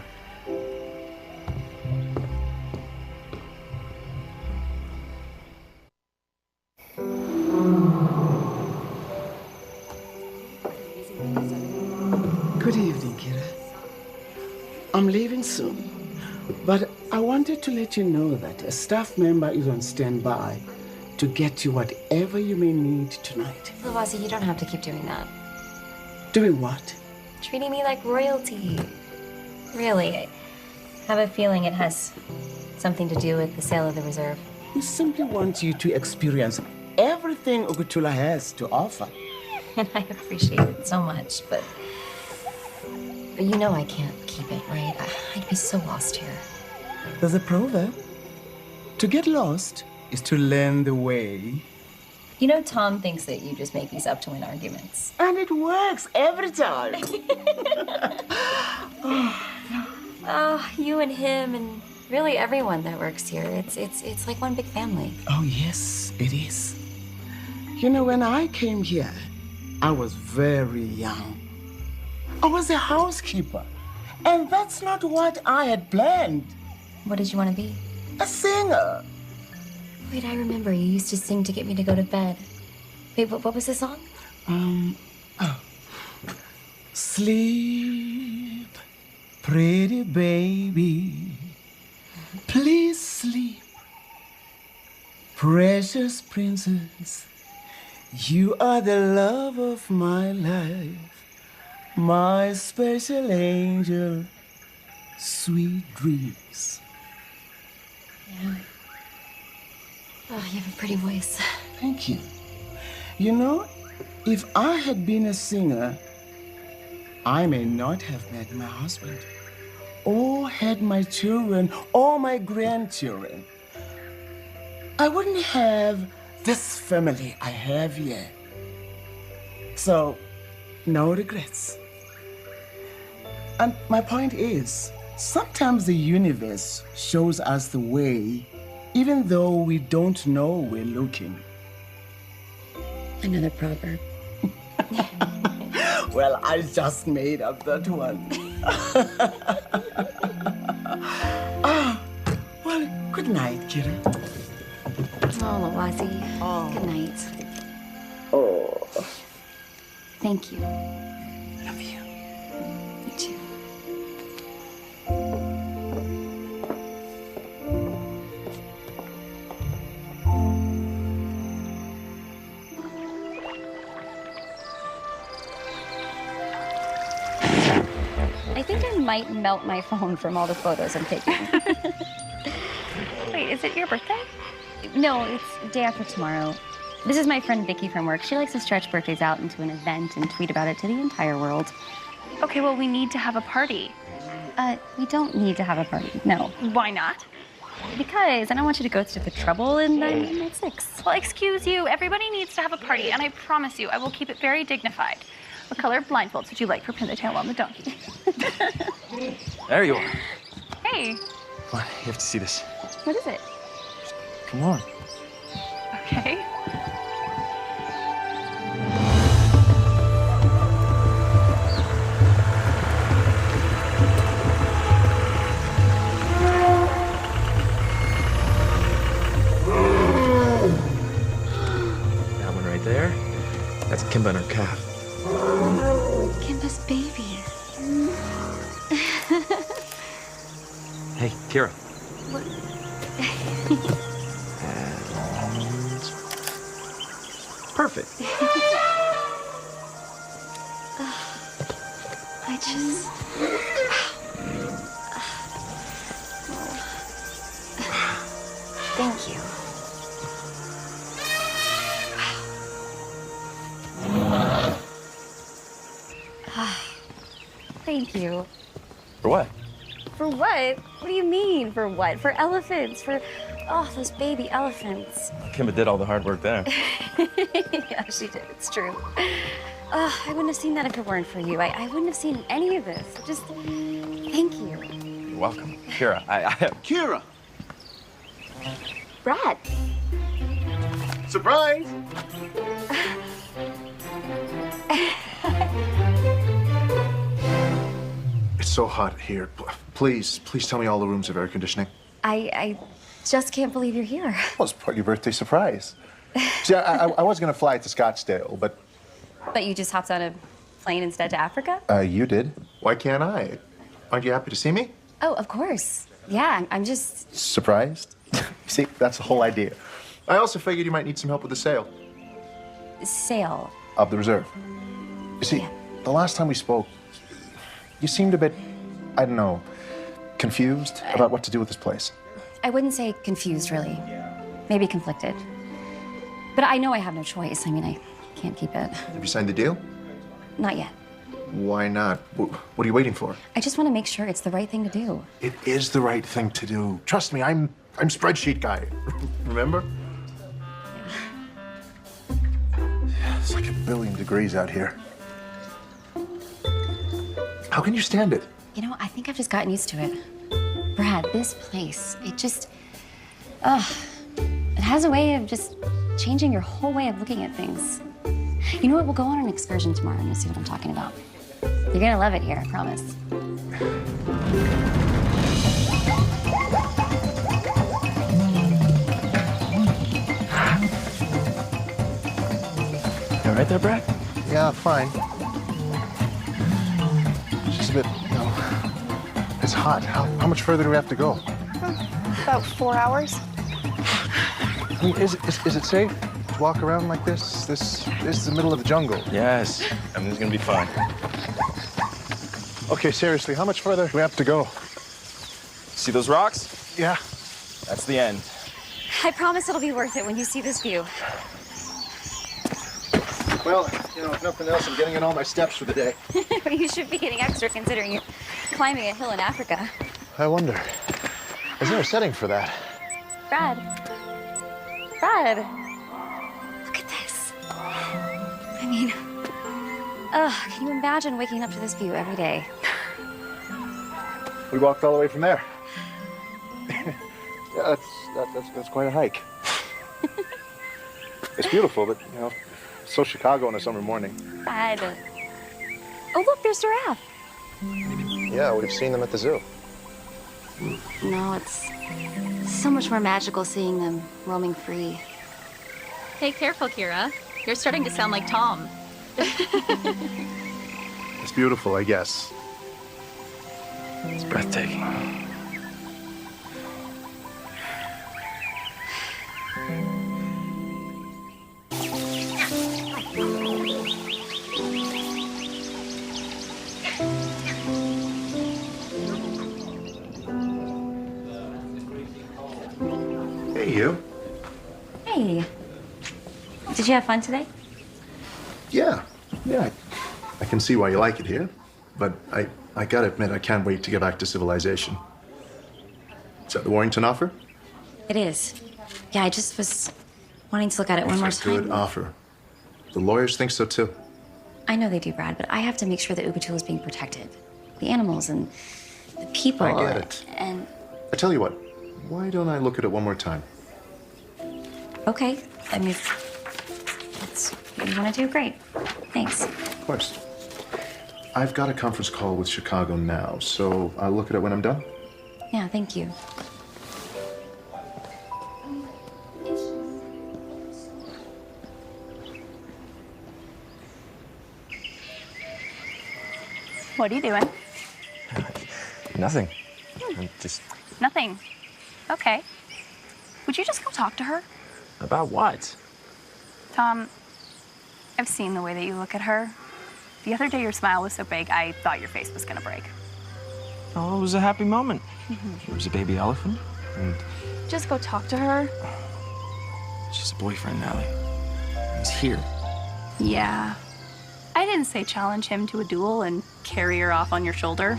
Good evening, Kira. I'm leaving soon, but I wanted to let you know that a staff member is on standby to get you whatever you may need tonight. Lawasi, you don't have to keep doing that. Doing what? Treating me like royalty. Really, I have a feeling it has something to do with the sale of the reserve. We simply want you to experience everything Ogutula has to offer. And I appreciate it so much, but you know I can't keep it, right? I'd be so lost here. There's a proverb. To get lost is to learn the way. You know, Tom thinks that you just make these up to win arguments. And it works every time. Oh, you and him and really everyone that works here. It's like one big family. Oh, yes, it is. You know, when I came here, I was very young. I was a housekeeper. And that's not what I had planned. What did you want to be? A singer. Wait, I remember you used to sing to get me to go to bed. Wait, what was the song? Sleep, pretty baby. Please sleep. Precious princess, you are the love of my life. My special angel, sweet dreams. Yeah. Oh, you have a pretty voice. Thank you. You know, if I had been a singer, I may not have met my husband, or had my children, or my grandchildren. I wouldn't have this family I have here. So, no regrets. And my point is, sometimes the universe shows us the way, even though we don't know we're looking. Another proverb. Well, I just made up that one. Well, good night, Kira. Oh, Lawasi. Oh. Good night. Oh. Thank you. Love you. You too. I think I might melt my phone from all the photos I'm taking. Wait, is it your birthday? No, it's day after tomorrow. This is my friend Vicky from work. She likes to stretch birthdays out into an event and tweet about it to the entire world. Okay, well, we need to have a party. We don't need to have a party, no. Why not? Because I don't want you to go through the trouble in 1996. Well, excuse you. Everybody needs to have a party, and I promise you, I will keep it very dignified. What color blindfolds would you like for Pin the Tail on the Donkey? There you are. Hey. Come on, you have to see this. What is it? Come on. Okay. That one right there. That's Kimba and her calf. Kimba's baby. Hey, Kira. What? Perfect. I just... Thank you. Thank you. For what? For what? What do you mean, for what? For elephants, for, oh, those baby elephants. Kimba did all the hard work there. Yeah, she did, it's true. I wouldn't have seen that if it weren't for you. I wouldn't have seen any of this. Just, thank you. You're welcome. Kira, I have... Kira! Brad. Surprise! It's so hot here. Please tell me all the rooms have air conditioning. I just can't believe you're here. Well, it's part of your birthday surprise. See, I was going to fly to Scottsdale, but... But you just hopped on a plane instead to Africa? You did. Why can't I? Aren't you happy to see me? Oh, of course. Yeah, I'm just... Surprised? See, that's the whole idea. I also figured you might need some help with the sale Sale. of the reserve. You see, the last time we spoke, you seemed a bit, I don't know, confused about what to do with this place. I wouldn't say confused, really. Maybe conflicted. But I know I have no choice. I mean, I can't keep it. Have you signed the deal? Not yet. Why not? What are you waiting for? I just want to make sure it's the right thing to do. It is the right thing to do. Trust me, I'm spreadsheet guy. Remember? It's like 1,000,000,000 degrees out here. How can you stand it? You know, I think I've just gotten used to it. Brad, this place, it just... it has a way of just changing your whole way of looking at things. You know what? We'll go on an excursion tomorrow and you'll see what I'm talking about. You're gonna love it here, I promise. You all right there, Brad? Yeah, fine. It's just a bit, you know, it's hot. How much further do we have to go? About 4 hours. I mean, is it safe to walk around like this? This is the middle of the jungle. Yes. Everything's gonna be fine. Okay, seriously, how much further do we have to go? See those rocks? Yeah. That's the end. I promise it'll be worth it when you see this view. Well, you know, if nothing else, I'm getting in all my steps for the day. You should be getting extra considering you're climbing a hill in Africa. I wonder, is there a setting for that? Brad. Brad. Look at this. I mean, can you imagine waking up to this view every day? We walked all the way from there. Yeah, that's quite a hike. It's beautiful, but, you know, so Chicago on a summer morning. Brad. Oh, look, there's giraffe. Yeah, we've seen them at the zoo. No, it's so much more magical seeing them roaming free. Hey, careful, Kira. You're starting to sound like Tom. It's beautiful, I guess. It's breathtaking. Hey, you. Hey. Did you have fun today? Yeah. I can see why you like it here, but I gotta admit, I can't wait to get back to civilization. Is that the Warrington offer? It is. Yeah, I just was wanting to look at it one more It's a good time. offer. The lawyers think so too. I know they do, Brad, but I have to make sure that Ubuntu is being protected. The animals and the people. I get it. And I tell you what, why don't I look at it one more time? okay, I mean, if that's what you want to do, great. Thanks. Of course. I've got a conference call with Chicago now, so I'll look at it when I'm done. Yeah, thank you. What are you doing? Nothing. I'm just... Nothing. Okay. Would you just go talk to her? About what? Tom, I've seen the way that you look at her. The other day your smile was so big, I thought your face was gonna break. Oh, it was a happy moment. There was a baby elephant, and Just go talk to her. she's a boyfriend, Allie. He's here. Yeah. I didn't say challenge him to a duel and carry her off on your shoulder.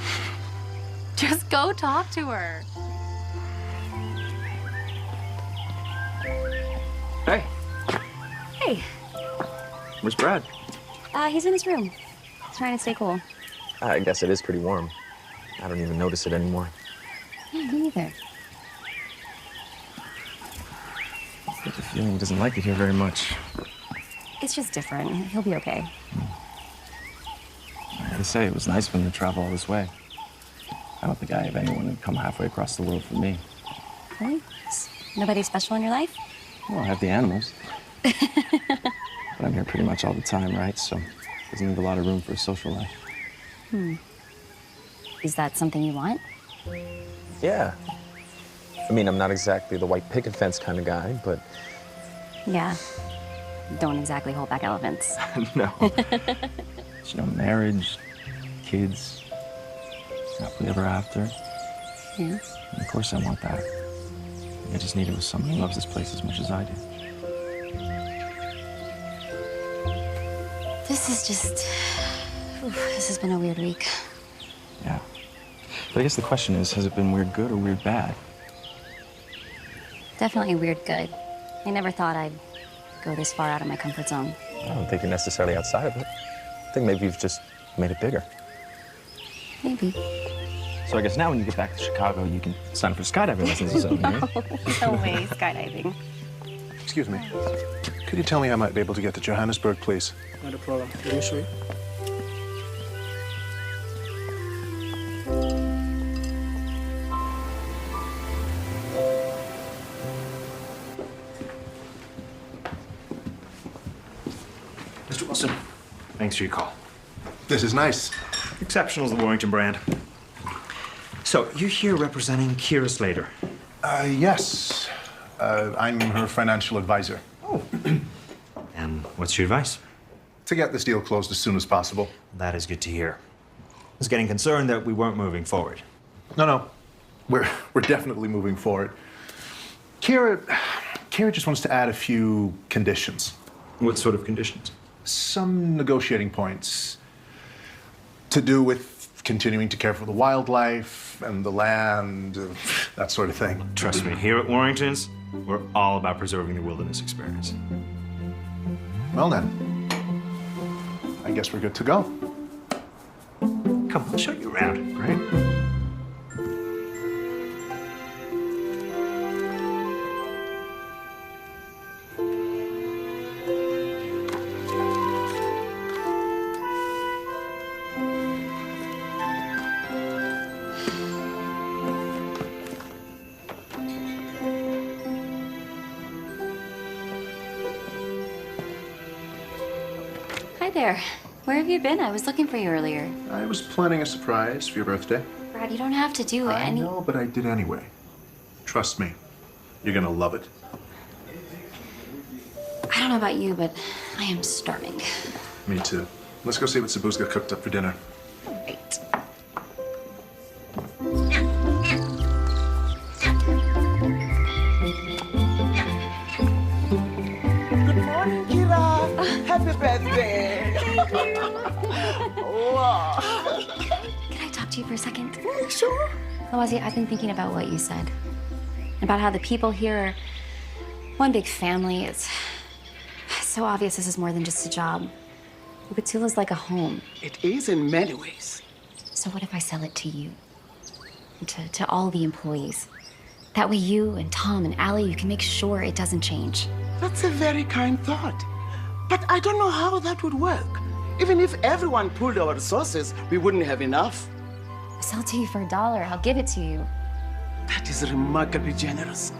Just go talk to her. Hey, Hey, where's Brad? he's in his room. He's trying to stay cool. I guess it is pretty warm. I don't even notice it anymore. Yeah, me neither. I get the feeling he doesn't like it here very much. It's just different. He'll be okay. I gotta say, it was nice of him to travel all this way. I don't think I have anyone who'd come halfway across the world for me. Really? Nobody special in your life? Well, I have the animals. But I'm here pretty much all the time, right? So Doesn't leave a lot of room for a social life. Is that something you want? Yeah. I mean, I'm not exactly the white picket fence kind of guy, but... Yeah. Don't exactly hold back elephants. No. There's no marriage, kids, happily ever after. Yeah. And of course I want that. I just need it with someone who loves this place as much as I do. This is just... Oof, this has been a weird week. Yeah. But I guess the question is, has it been weird good or weird bad? Definitely weird good. I never thought I'd go this far out of my comfort zone. I don't think you're necessarily outside of it. I think maybe you've just made it bigger. Maybe. So I guess now when you get back to Chicago, you can sign up for skydiving lessons or something, right? No way, skydiving. Excuse me. Could you tell me I might be able to get to Johannesburg, please? Not a problem. Will you show you? Mr. Wilson, thanks for your call. This is nice. Exceptional is the Warrington brand. So, you're here representing Kira Slater. Yes. I'm her financial advisor. Oh. And what's your advice? To get this deal closed as soon as possible. That is good to hear. I was getting concerned that we weren't moving forward. No. We're definitely moving forward. Kira just wants to add a few conditions. What sort of conditions? Some negotiating points to do with continuing to care for the wildlife and the land, that sort of thing. Trust me, here at Warrington's, we're all about preserving the wilderness experience. Well then, I guess we're good to go. Come, I'll show you around. Great. Hi there. Where have you been? I was looking for you earlier. I was planning a surprise for your birthday. Brad, you don't have to do any... I know, but I did anyway. Trust me, you're gonna love it. I don't know about you, but I am starving. Me too. Let's go see what Sabu's got cooked up for dinner. Great. Good morning, Kira. Happy birthday. Thank you. Wow. Can I talk to you for a second? Sure. Lawazi, I've been thinking about what you said. About how the people here are one big family. It's so obvious this is more than just a job. Ukatula's like a home. It is in many ways. So what if I sell it to you? To all the employees? That way you and Tom and Allie, you can make sure it doesn't change. That's a very kind thought. But I don't know how that would work. Even if everyone pooled our resources, we wouldn't have enough. I'll sell it to you for $1. I'll give it to you. That is remarkably generous.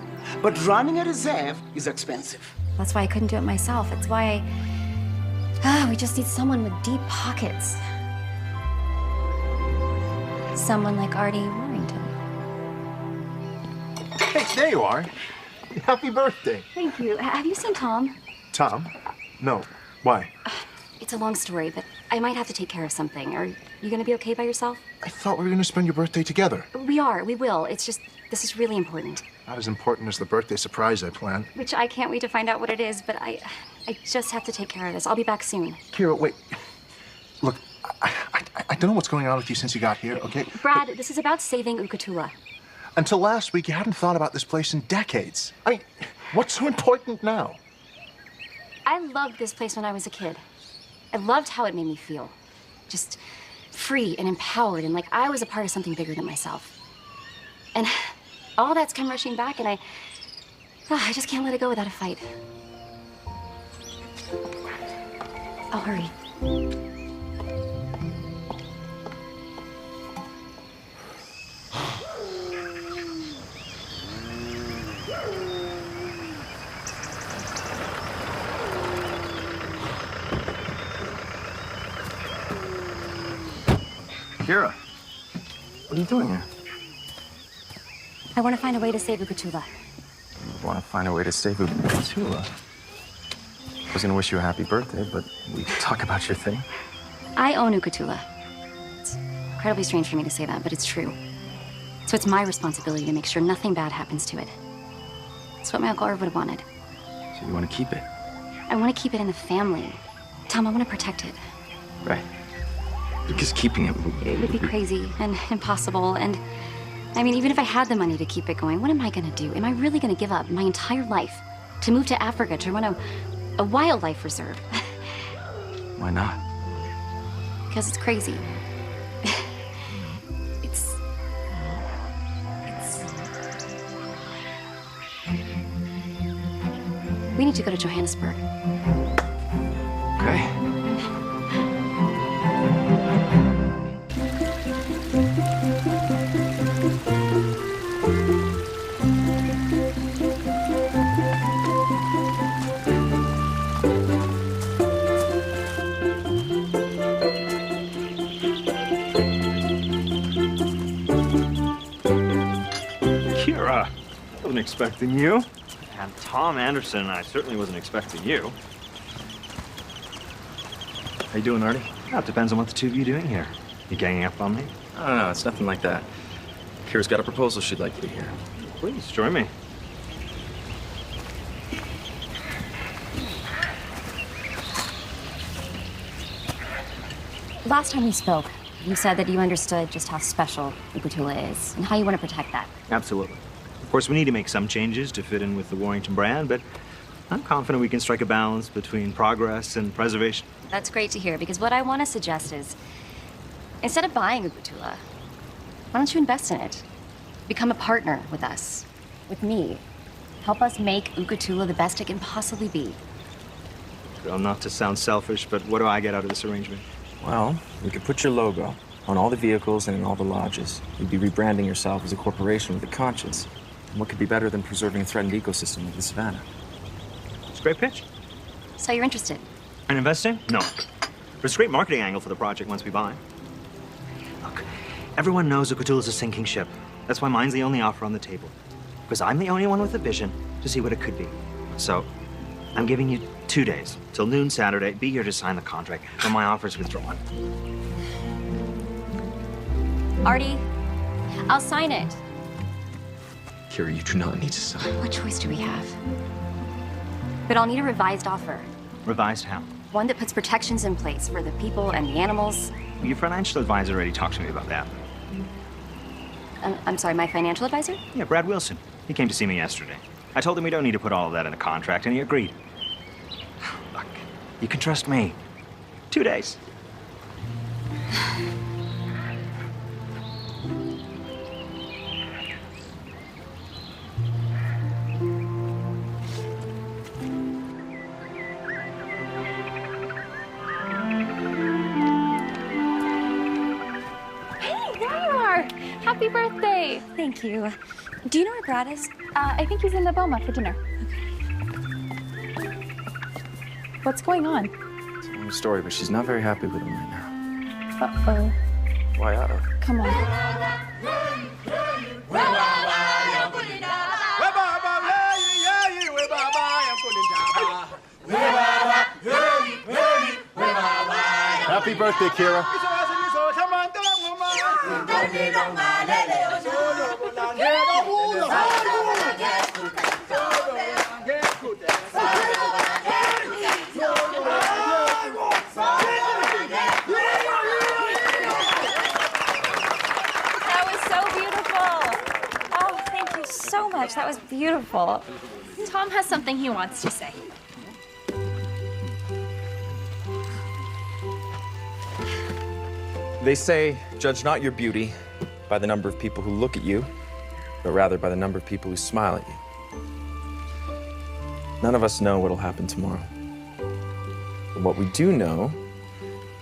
But running a reserve is expensive. That's why I couldn't do it myself. It's why we just need someone with deep pockets. Someone like Artie Warrington. Hey, there you are. Happy birthday. Thank you. Have you seen Tom? Tom? No. Why? It's a long story, but I might have to take care of something. Are you gonna be okay by yourself? I thought we were gonna spend your birthday together. We are. We will. It's just, this is really important. Not as important as the birthday surprise I planned. Which I can't wait to find out what it is, but I just have to take care of this. I'll be back soon. Kira, wait. Look, I don't know what's going on with you since you got here, okay? Brad, this is about saving Ukatula. Until last week, you hadn't thought about this place in decades. I mean, what's so important now? I loved this place when I was a kid. I loved how it made me feel. Just free and empowered and like I was a part of something bigger than myself. And all that's come rushing back and I just can't let it go without a fight. I'll hurry. Kira, what are you doing here? I want to find a way to save Ukutula. You want to find a way to save Ukutula? I was going to wish you a happy birthday, but we can talk about your thing. I own Ukutula. It's incredibly strange for me to say that, but it's true. So it's my responsibility to make sure nothing bad happens to it. It's what my Uncle Irv would have wanted. So you want to keep it? I want to keep it in the family. Tom, I want to protect it. Right. Because keeping it would be crazy and impossible. And I mean, even if I had the money to keep it going, what am I going to do? Am I really going to give up my entire life to move to Africa to run a wildlife reserve? Why not? Because it's crazy. We need to go to Johannesburg. Okay. Kira, I wasn't expecting you. And Tom Anderson and I certainly wasn't expecting you. How you doing, Artie? Well, it depends on what the two of you are doing here. You ganging up on me? No, it's nothing like that. Kira's got a proposal she'd like you to hear. Please, join me. Last time we spoke, you said that you understood just how special Ukutula is and how you want to protect that. Absolutely. Of course, we need to make some changes to fit in with the Warrington brand, but I'm confident we can strike a balance between progress and preservation. That's great to hear, because what I want to suggest is, instead of buying Ukutula, why don't you invest in it? Become a partner with us, with me. Help us make Ukutula the best it can possibly be. Well, not to sound selfish, but what do I get out of this arrangement? Well, we could put your logo on all the vehicles and in all the lodges. You'd be rebranding yourself as a corporation with a conscience. And what could be better than preserving a threatened ecosystem like the savannah? It's a great pitch. So you're interested? And investing? No. But it's a great marketing angle for the project once we buy. Look, everyone knows Ukutula's a sinking ship. That's why mine's the only offer on the table. Because I'm the only one with a vision to see what it could be. So, I'm giving you 2 days, till noon Saturday. Be here to sign the contract, or my offer's withdrawn. Artie, I'll sign it. Kira, you do not need to sign. What choice do we have? But I'll need a revised offer. Revised how? One that puts protections in place for the people and the animals. Your financial advisor already talked to me about that. I'm sorry, my financial advisor? Yeah, Brad Wilson. He came to see me yesterday. I told him we don't need to put all of that in a contract, and he agreed. Look, you can trust me. 2 days. Happy birthday! Thank you. Do you know where Brad is? I think he's in the Boma for dinner. Okay. What's going on? It's a long story, but she's not very happy with him right now. Uh-oh. Why, uh-oh? Come on. Happy birthday, Kira. That was so beautiful. Oh, thank you so much. That was beautiful. Tom has something he wants to say. They say, judge not your beauty by the number of people who look at you, but rather by the number of people who smile at you. None of us know what'll happen tomorrow. But what we do know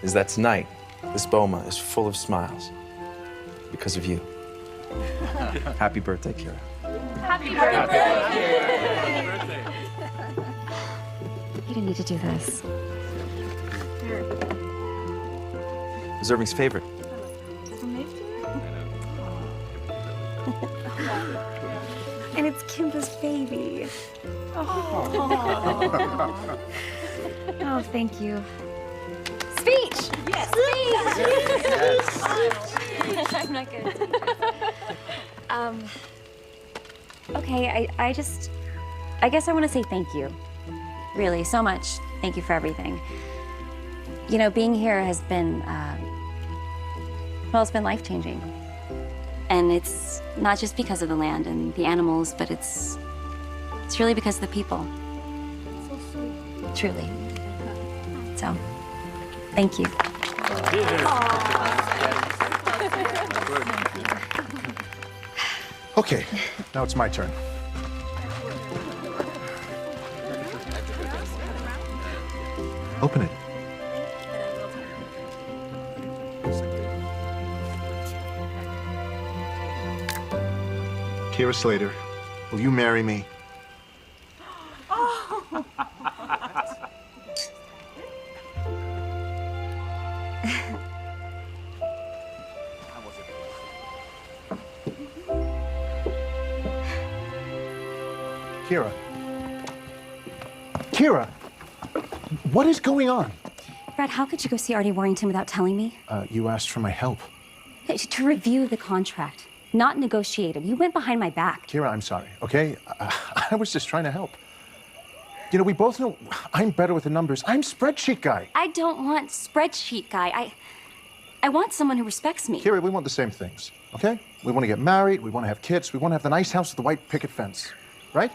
is that tonight, this Boma is full of smiles because of you. Happy birthday, Kira. Happy birthday! You didn't need to do this. Deserving's favorite. it's Kimba's baby. Oh, oh thank you. Speech! Yes! Speech! Yes. I'm not good. Okay, I guess I want to say thank you. Really, so much. Thank you for everything. You know, being here has been, well, it's been life-changing. And it's not just because of the land and the animals, but it's really because of the people. So sweet. Truly. So, thank you. Okay, now it's my turn. Open it. Kira Slater, will you marry me? Kira. Kira! What is going on? Brad, how could you go see Artie Warrington without telling me? You asked for my help. To review the contract, not negotiate it. You went behind my back. Kira, I'm sorry, okay? I was just trying to help. You know, we both know I'm better with the numbers. I'm spreadsheet guy. I don't want spreadsheet guy. I want someone who respects me. Kira, we want the same things, okay? We want to get married, we want to have kids, we want to have the nice house with the white picket fence, right?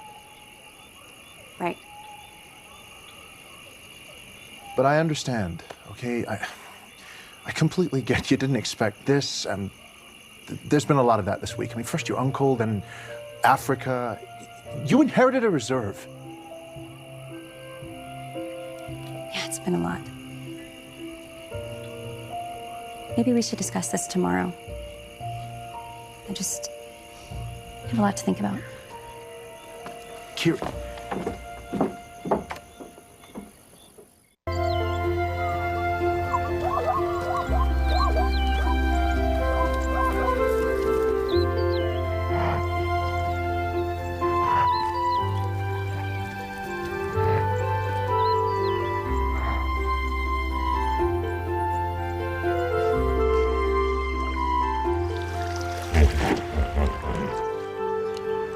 Right. But I understand, okay? I completely get you didn't expect this, and there's been a lot of that this week. I mean, first your uncle, then Africa. You inherited a reserve. Yeah, it's been a lot. Maybe we should discuss this tomorrow. I just have a lot to think about. Kira.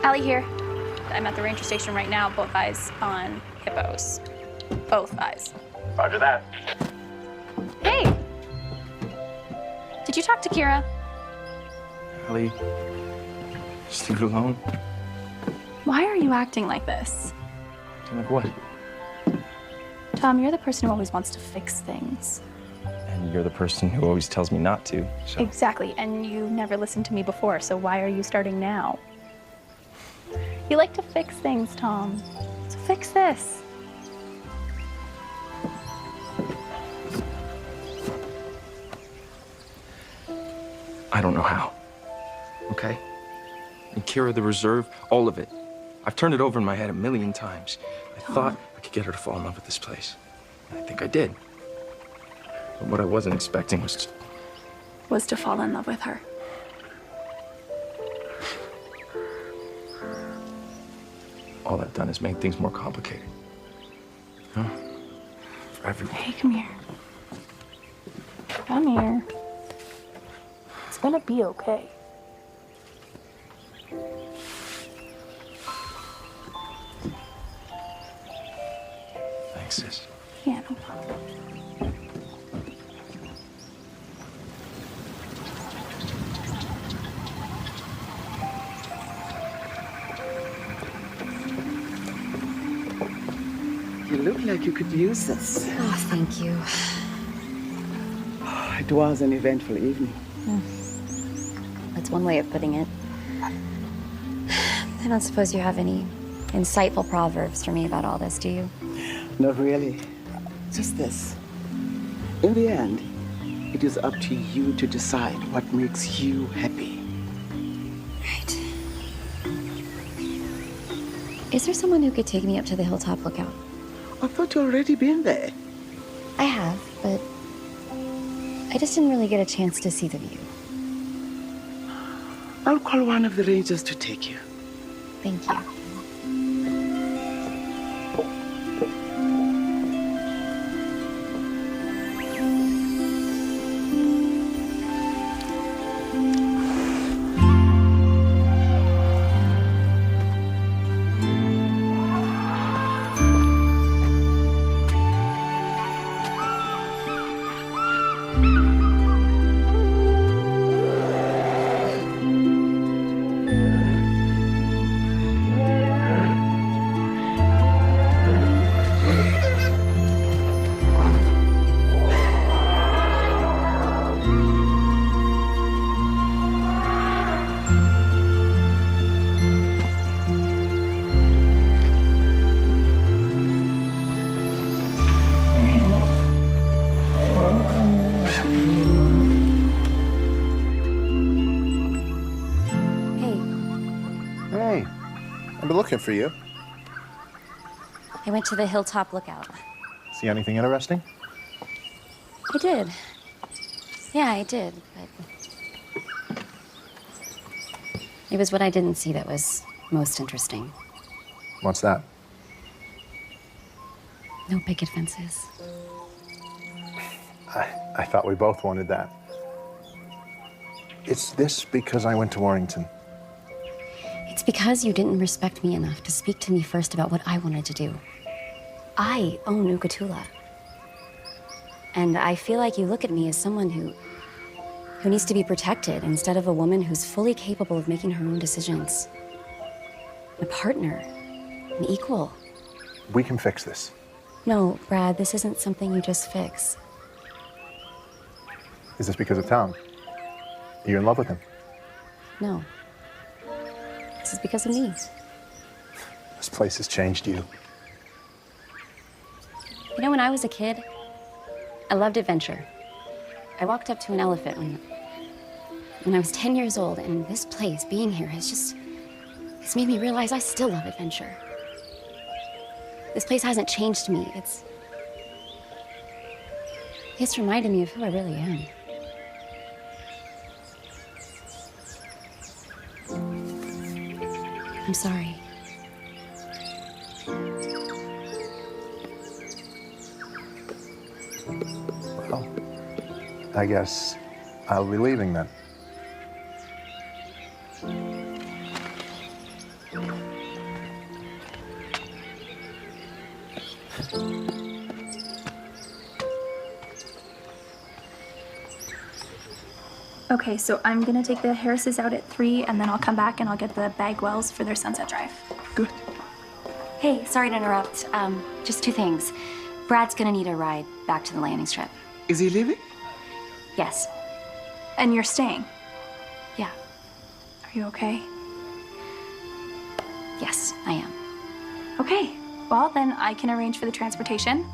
Allie here. I'm at the ranger station right now, both eyes on hippos. Both eyes. Roger that. Hey! Did you talk to Kira? Allie, just leave it alone. Why are you acting like this? Like what? Tom, you're the person who always wants to fix things. And you're the person who always tells me not to, so. Exactly, and you never listened to me before, so why are you starting now? You like to fix things, Tom. So fix this. I don't know how, okay? And Kira, the reserve, all of it. I've turned it over in my head a million times. I thought I could get her to fall in love with this place. And I think I did. But what I wasn't expecting Was to fall in love with her. all I've done is make things more complicated. Huh? For everyone. Hey, come here. Come here. It's gonna be okay. Thanks, sis. Yeah, no problem. You look like you could use this. Oh, thank you. It was an eventful evening. That's one way of putting it. I don't suppose you have any insightful proverbs for me about all this, do you? Not really. Just this. In the end, it is up to you to decide what makes you happy. Right. Is there someone who could take me up to the hilltop lookout? I thought you'd already been there. I have, but I just didn't really get a chance to see the view. I'll call one of the rangers to take you. Thank you. Hey, I've been looking for you. I went to the Hilltop Lookout. See anything interesting? I did. Yeah, I did, but it was what I didn't see that was most interesting. What's that? No picket fences. I thought we both wanted that. Is this because I went to Warrington? It's because you didn't respect me enough to speak to me first about what I wanted to do. I own Ukatula. And I feel like you look at me as someone who needs to be protected instead of a woman who's fully capable of making her own decisions. A partner, an equal. We can fix this. No, Brad, this isn't something you just fix. Is this because of Tom? You're in love with him? No. This is because of me. This place has changed you. You know, when I was a kid, I loved adventure. I walked up to an elephant when I was 10 years old, and this place, being here, it's made me realize I still love adventure. This place hasn't changed me. It's reminded me of who I really am. I'm sorry. Well, I guess I'll be leaving then. Okay, so I'm gonna take the Harrises out at 3, and then I'll come back and I'll get the Bagwells for their sunset drive. Good. Hey, sorry to interrupt. Just two things. Brad's gonna need a ride back to the landing strip. Is he leaving? Yes. And you're staying? Yeah. Are you okay? Yes, I am. Okay. Well, then I can arrange for the transportation.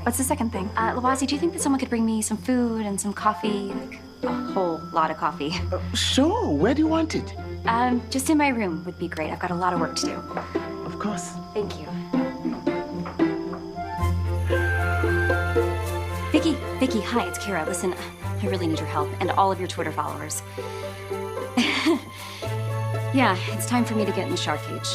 What's the second thing? Lawasi, do you think that someone could bring me some food and some coffee? Like a whole lot of coffee. Sure. Where do you want it? Just in my room would be great. I've got a lot of work to do. Of course. Thank you. Vicky, hi, it's Kira. Listen, I really need your help and all of your Twitter followers. Yeah, it's time for me to get in the shark cage.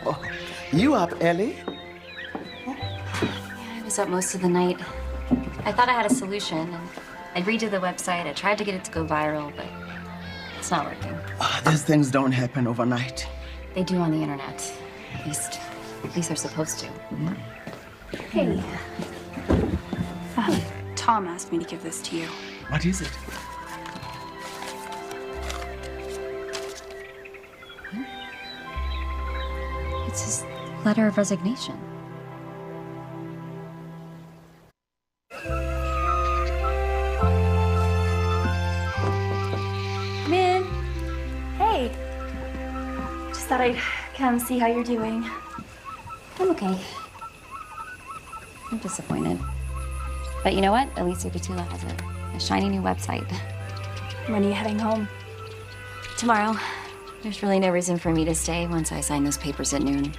Oh, you up, Ellie? I was up most of the night. I thought I had a solution, and I'd redid the website. I tried to get it to go viral, but it's not working. These things don't happen overnight. They do on the internet. At least they're supposed to. Hey. Tom asked me to give this to you. What is it? It's his letter of resignation. Min! Hey! Just thought I'd come see how you're doing. I'm okay. I'm disappointed. But you know what? At least Ukatula has a shiny new website. When are you heading home? Tomorrow. There's really no reason for me to stay once I sign those papers at noon.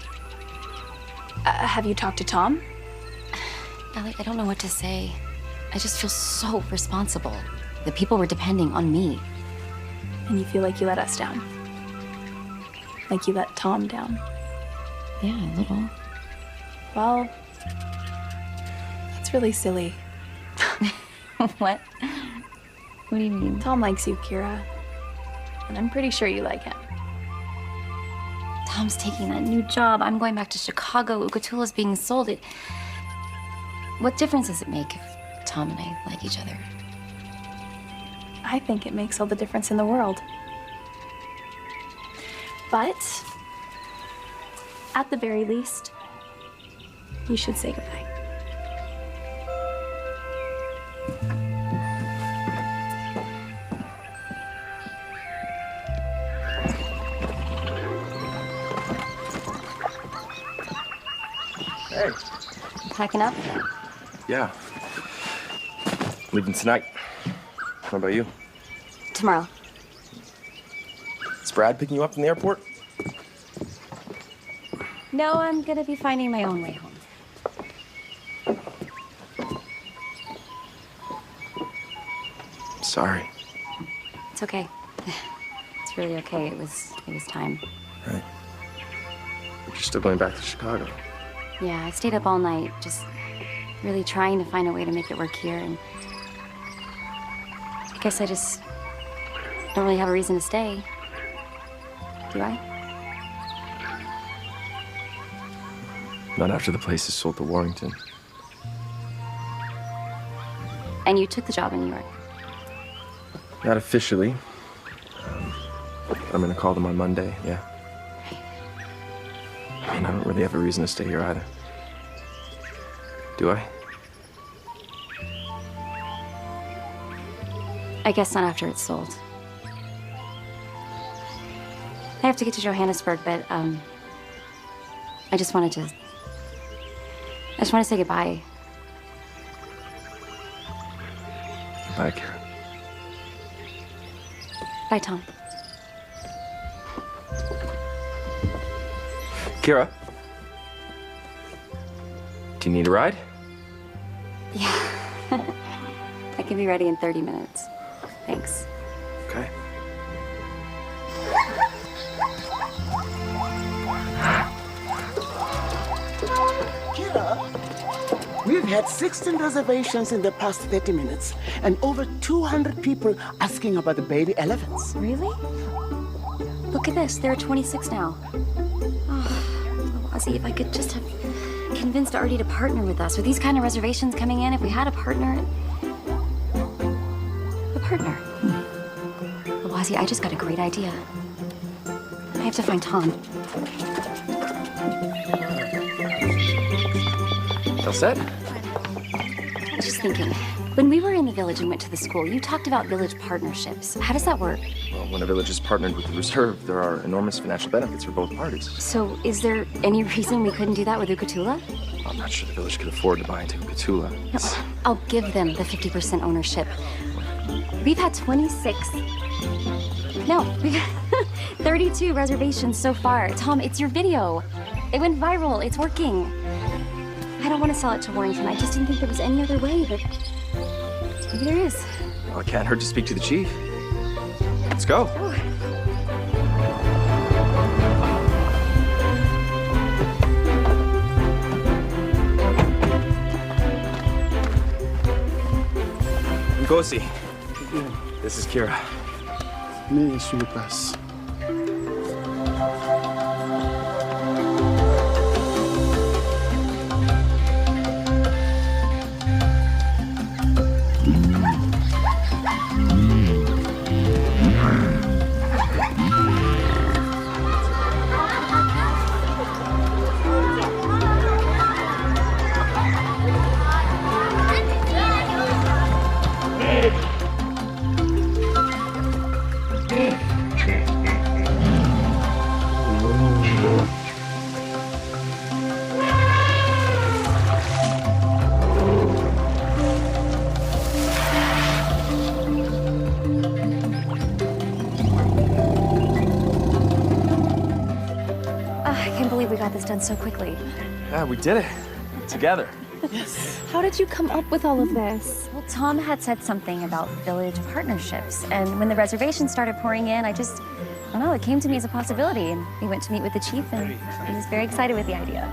Have you talked to Tom? Allie, I don't know what to say. I just feel so responsible. The people were depending on me. And you feel like you let us down? Like you let Tom down? Yeah, a little. Well, that's really silly. What? What do you mean? Tom likes you, Kira. And I'm pretty sure you like him. Tom's taking that new job. I'm going back to Chicago. Ukatula's being sold. What difference does it make if Tom and I like each other? I think it makes all the difference in the world. But, at the very least, you should say goodbye. Hey. Packing up? Yeah. Leaving tonight. What about you? Tomorrow. Is Brad picking you up from the airport? No, I'm gonna be finding my own way home. Sorry. It's okay. It's really okay. It was time. Right. But you're still going back to Chicago. Yeah, I stayed up all night, just really trying to find a way to make it work here, and I guess I just don't really have a reason to stay. Do I? Not after the place is sold to Warrington. And you took the job in New York. Not officially. I'm gonna call them on Monday, yeah. I mean, I don't really have a reason to stay here either. Do I? I guess not after it's sold. I have to get to Johannesburg, but I just want to say goodbye. Goodbye, Kara. Bye, Tom. Kira? Do you need a ride? Yeah. I can be ready in 30 minutes. Thanks. Okay. Kira, we've had 16 reservations in the past 30 minutes, and over 200 people asking about the baby elephants. Really? Look at this. There are 26 now. Oh, Ozzy, if I could just have convinced Artie to partner with us. With these kind of reservations coming in, if we had a partner... Oh, Ozzy, I just got a great idea. I have to find Tom. All set? I was just thinking, when we were in the village and went to the school, you talked about village partnerships. How does that work? Well, when a village is partnered with the reserve, there are enormous financial benefits for both parties. So, is there any reason we couldn't do that with Ukatula? I'm not sure the village could afford to buy into Ukatula. No, I'll give them the 50% ownership. We've had 26. No, we've 32 reservations so far. Tom, it's your video. It went viral. It's working. I don't want to sell it to Warrington. I just didn't think there was any other way, but maybe there is. Well, it can't hurt to speak to the chief. Let's go. Oh. Ngozi. This is Kira. Me, Lucas. happened so quickly. Yeah, we did it. Together. How did you come up with all of this? Well, Tom had said something about village partnerships, and when the reservations started pouring in, I don't know, it came to me as a possibility, and we went to meet with the chief, and he was very excited with the idea.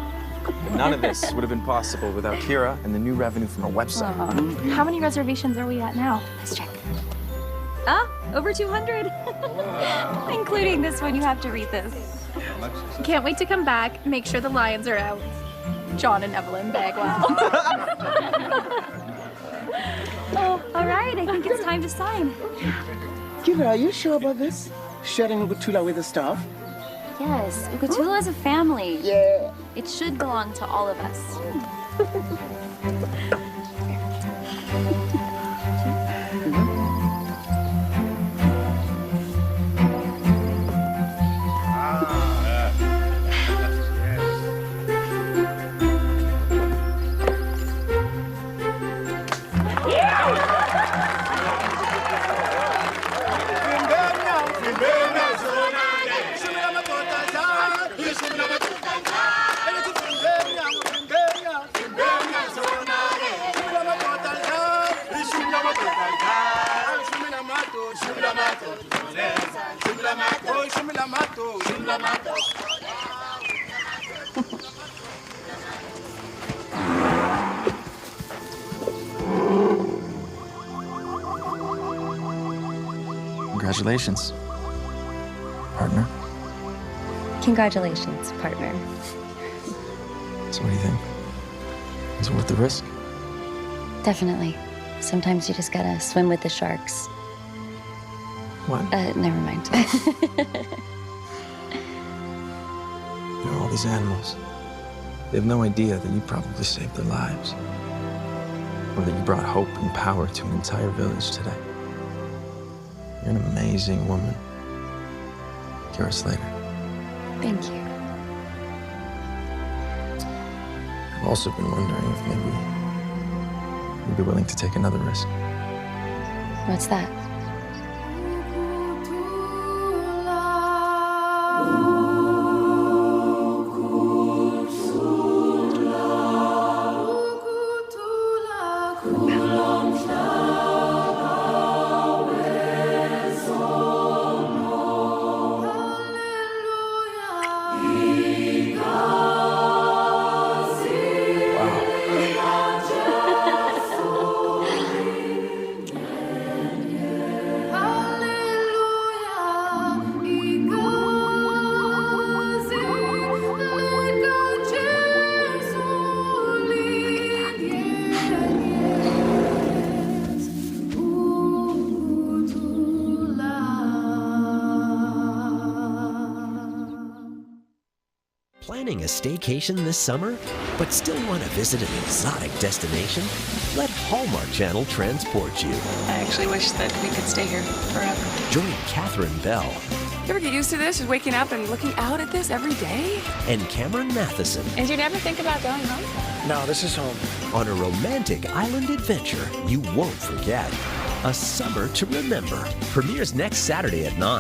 None of this would have been possible without Kira and the new revenue from our website. How many reservations are we at now? Let's check. Over 200. Including this one, you have to read this. Can't wait to come back, make sure the lions are out. John and Evelyn Bagwell. Oh, all right, I think it's time to sign. Kira, are you sure about this? Sharing Ukutula with the staff? Yes, Ukutula is a family. Yeah. It should belong to all of us. Congratulations, partner. Congratulations, partner. So what do you think? Is it worth the risk? Definitely. Sometimes you just gotta swim with the sharks. What? Never mind. You know, all these animals, they have no idea that you probably saved their lives. Or that you brought hope and power to an entire village today. You're an amazing woman, Kira Slater. Thank you. I've also been wondering if maybe you'd be willing to take another risk. What's that? Planning a staycation this summer, but still want to visit an exotic destination? Let Hallmark Channel transport you. I actually wish that we could stay here forever. Join Catherine Bell You ever get used to this, just waking up and looking out at this every day? and Cameron Matheson And you never think about going home? No, this is home. on a romantic island adventure you won't forget. A Summer to Remember premieres next Saturday at 9.